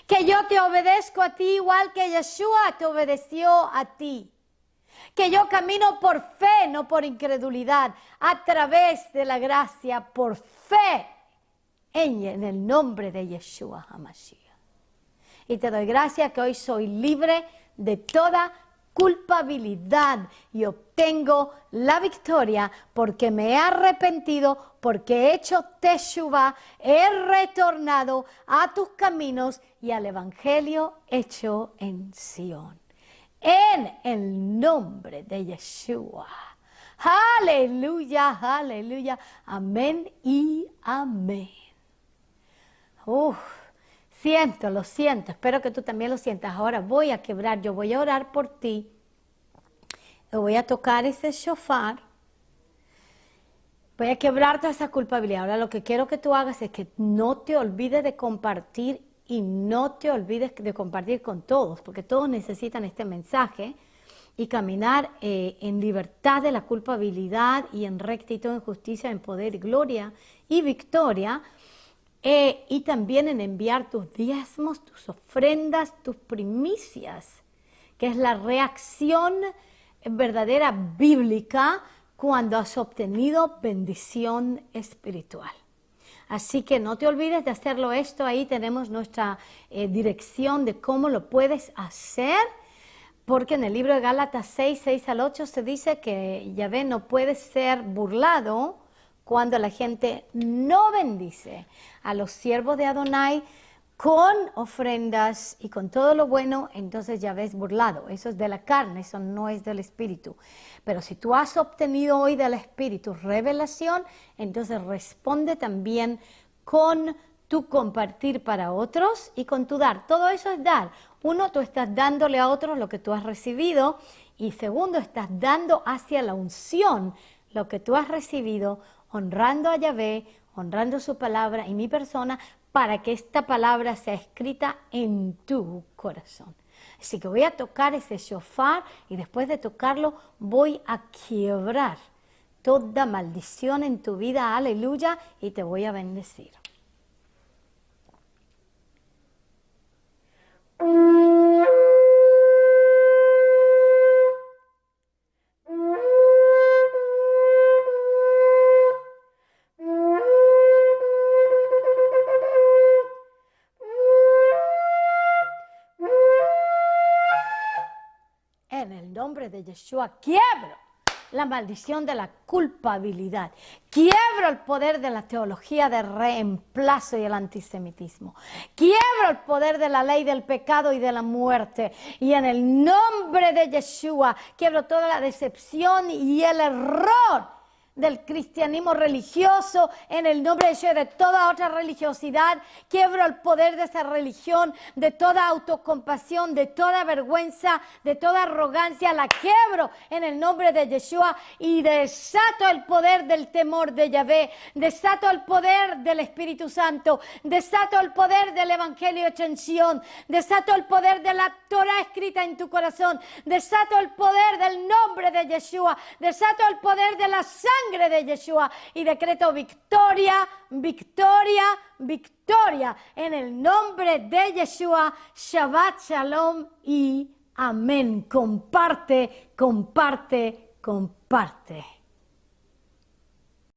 Que yo te obedezco a ti igual que Yeshua te obedeció a ti. Que yo camino por fe, no por incredulidad, a través de la gracia, por fe, en el nombre de Yeshua HaMashiach. Y te doy gracias que hoy soy libre de toda culpabilidad y obtengo la victoria porque me he arrepentido, porque he hecho teshuvah, he retornado a tus caminos y al evangelio hecho en Sion. En el nombre de Yeshua. Aleluya, aleluya, amén y amén. Lo siento, espero que tú también lo sientas. Ahora voy a quebrar, yo voy a orar por ti. Voy a tocar ese shofar. Voy a quebrar toda esa culpabilidad. Ahora lo que quiero que tú hagas es que no te olvides de compartir y no te olvides de compartir con todos, porque todos necesitan este mensaje y caminar en libertad de la culpabilidad y en rectitud, en justicia, en poder y gloria y victoria, y también en enviar tus diezmos, tus ofrendas, tus primicias, que es la reacción verdadera bíblica cuando has obtenido bendición espiritual. Así que no te olvides de hacerlo esto. Ahí tenemos nuestra dirección de cómo lo puedes hacer, porque en el libro de Gálatas 6 al 8 se dice que Yahvé no puede ser burlado cuando la gente no bendice a los siervos de Adonai con ofrendas y con todo lo bueno. Entonces Yahvé es burlado. Eso es de la carne, eso no es del espíritu. Pero si tú has obtenido hoy del espíritu revelación, entonces responde también con tu compartir para otros y con tu dar. Todo eso es dar. Uno, tú estás dándole a otros lo que tú has recibido, y segundo, estás dando hacia la unción lo que tú has recibido, honrando a Yahvé, honrando su palabra y mi persona, para que esta palabra sea escrita en tu corazón. Así que voy a tocar ese shofar y después de tocarlo voy a quiebrar toda maldición en tu vida, aleluya, y te voy a bendecir. En el nombre de Yeshua, quiebro la maldición de la culpabilidad. Quiebro el poder de la teología de reemplazo y el antisemitismo. Quiebro el poder de la ley del pecado y de la muerte. Y en el nombre de Yeshua, quiebro toda la decepción y el error del cristianismo religioso, en el nombre de Yeshua, de toda otra religiosidad. Quiebro el poder de esa religión, de toda autocompasión, de toda vergüenza, de toda arrogancia. La quiebro en el nombre de Yeshua y desato el poder del temor de Yahvé, desato el poder del Espíritu Santo, desato el poder del Evangelio hecho en Sion, desato el poder de la Torah escrita en tu corazón, desato el poder del nombre de Yeshua, desato el poder de la sangre de Yeshua y decreto victoria, victoria, victoria en el nombre de Yeshua. Shabbat Shalom y amén. Comparte, comparte, comparte.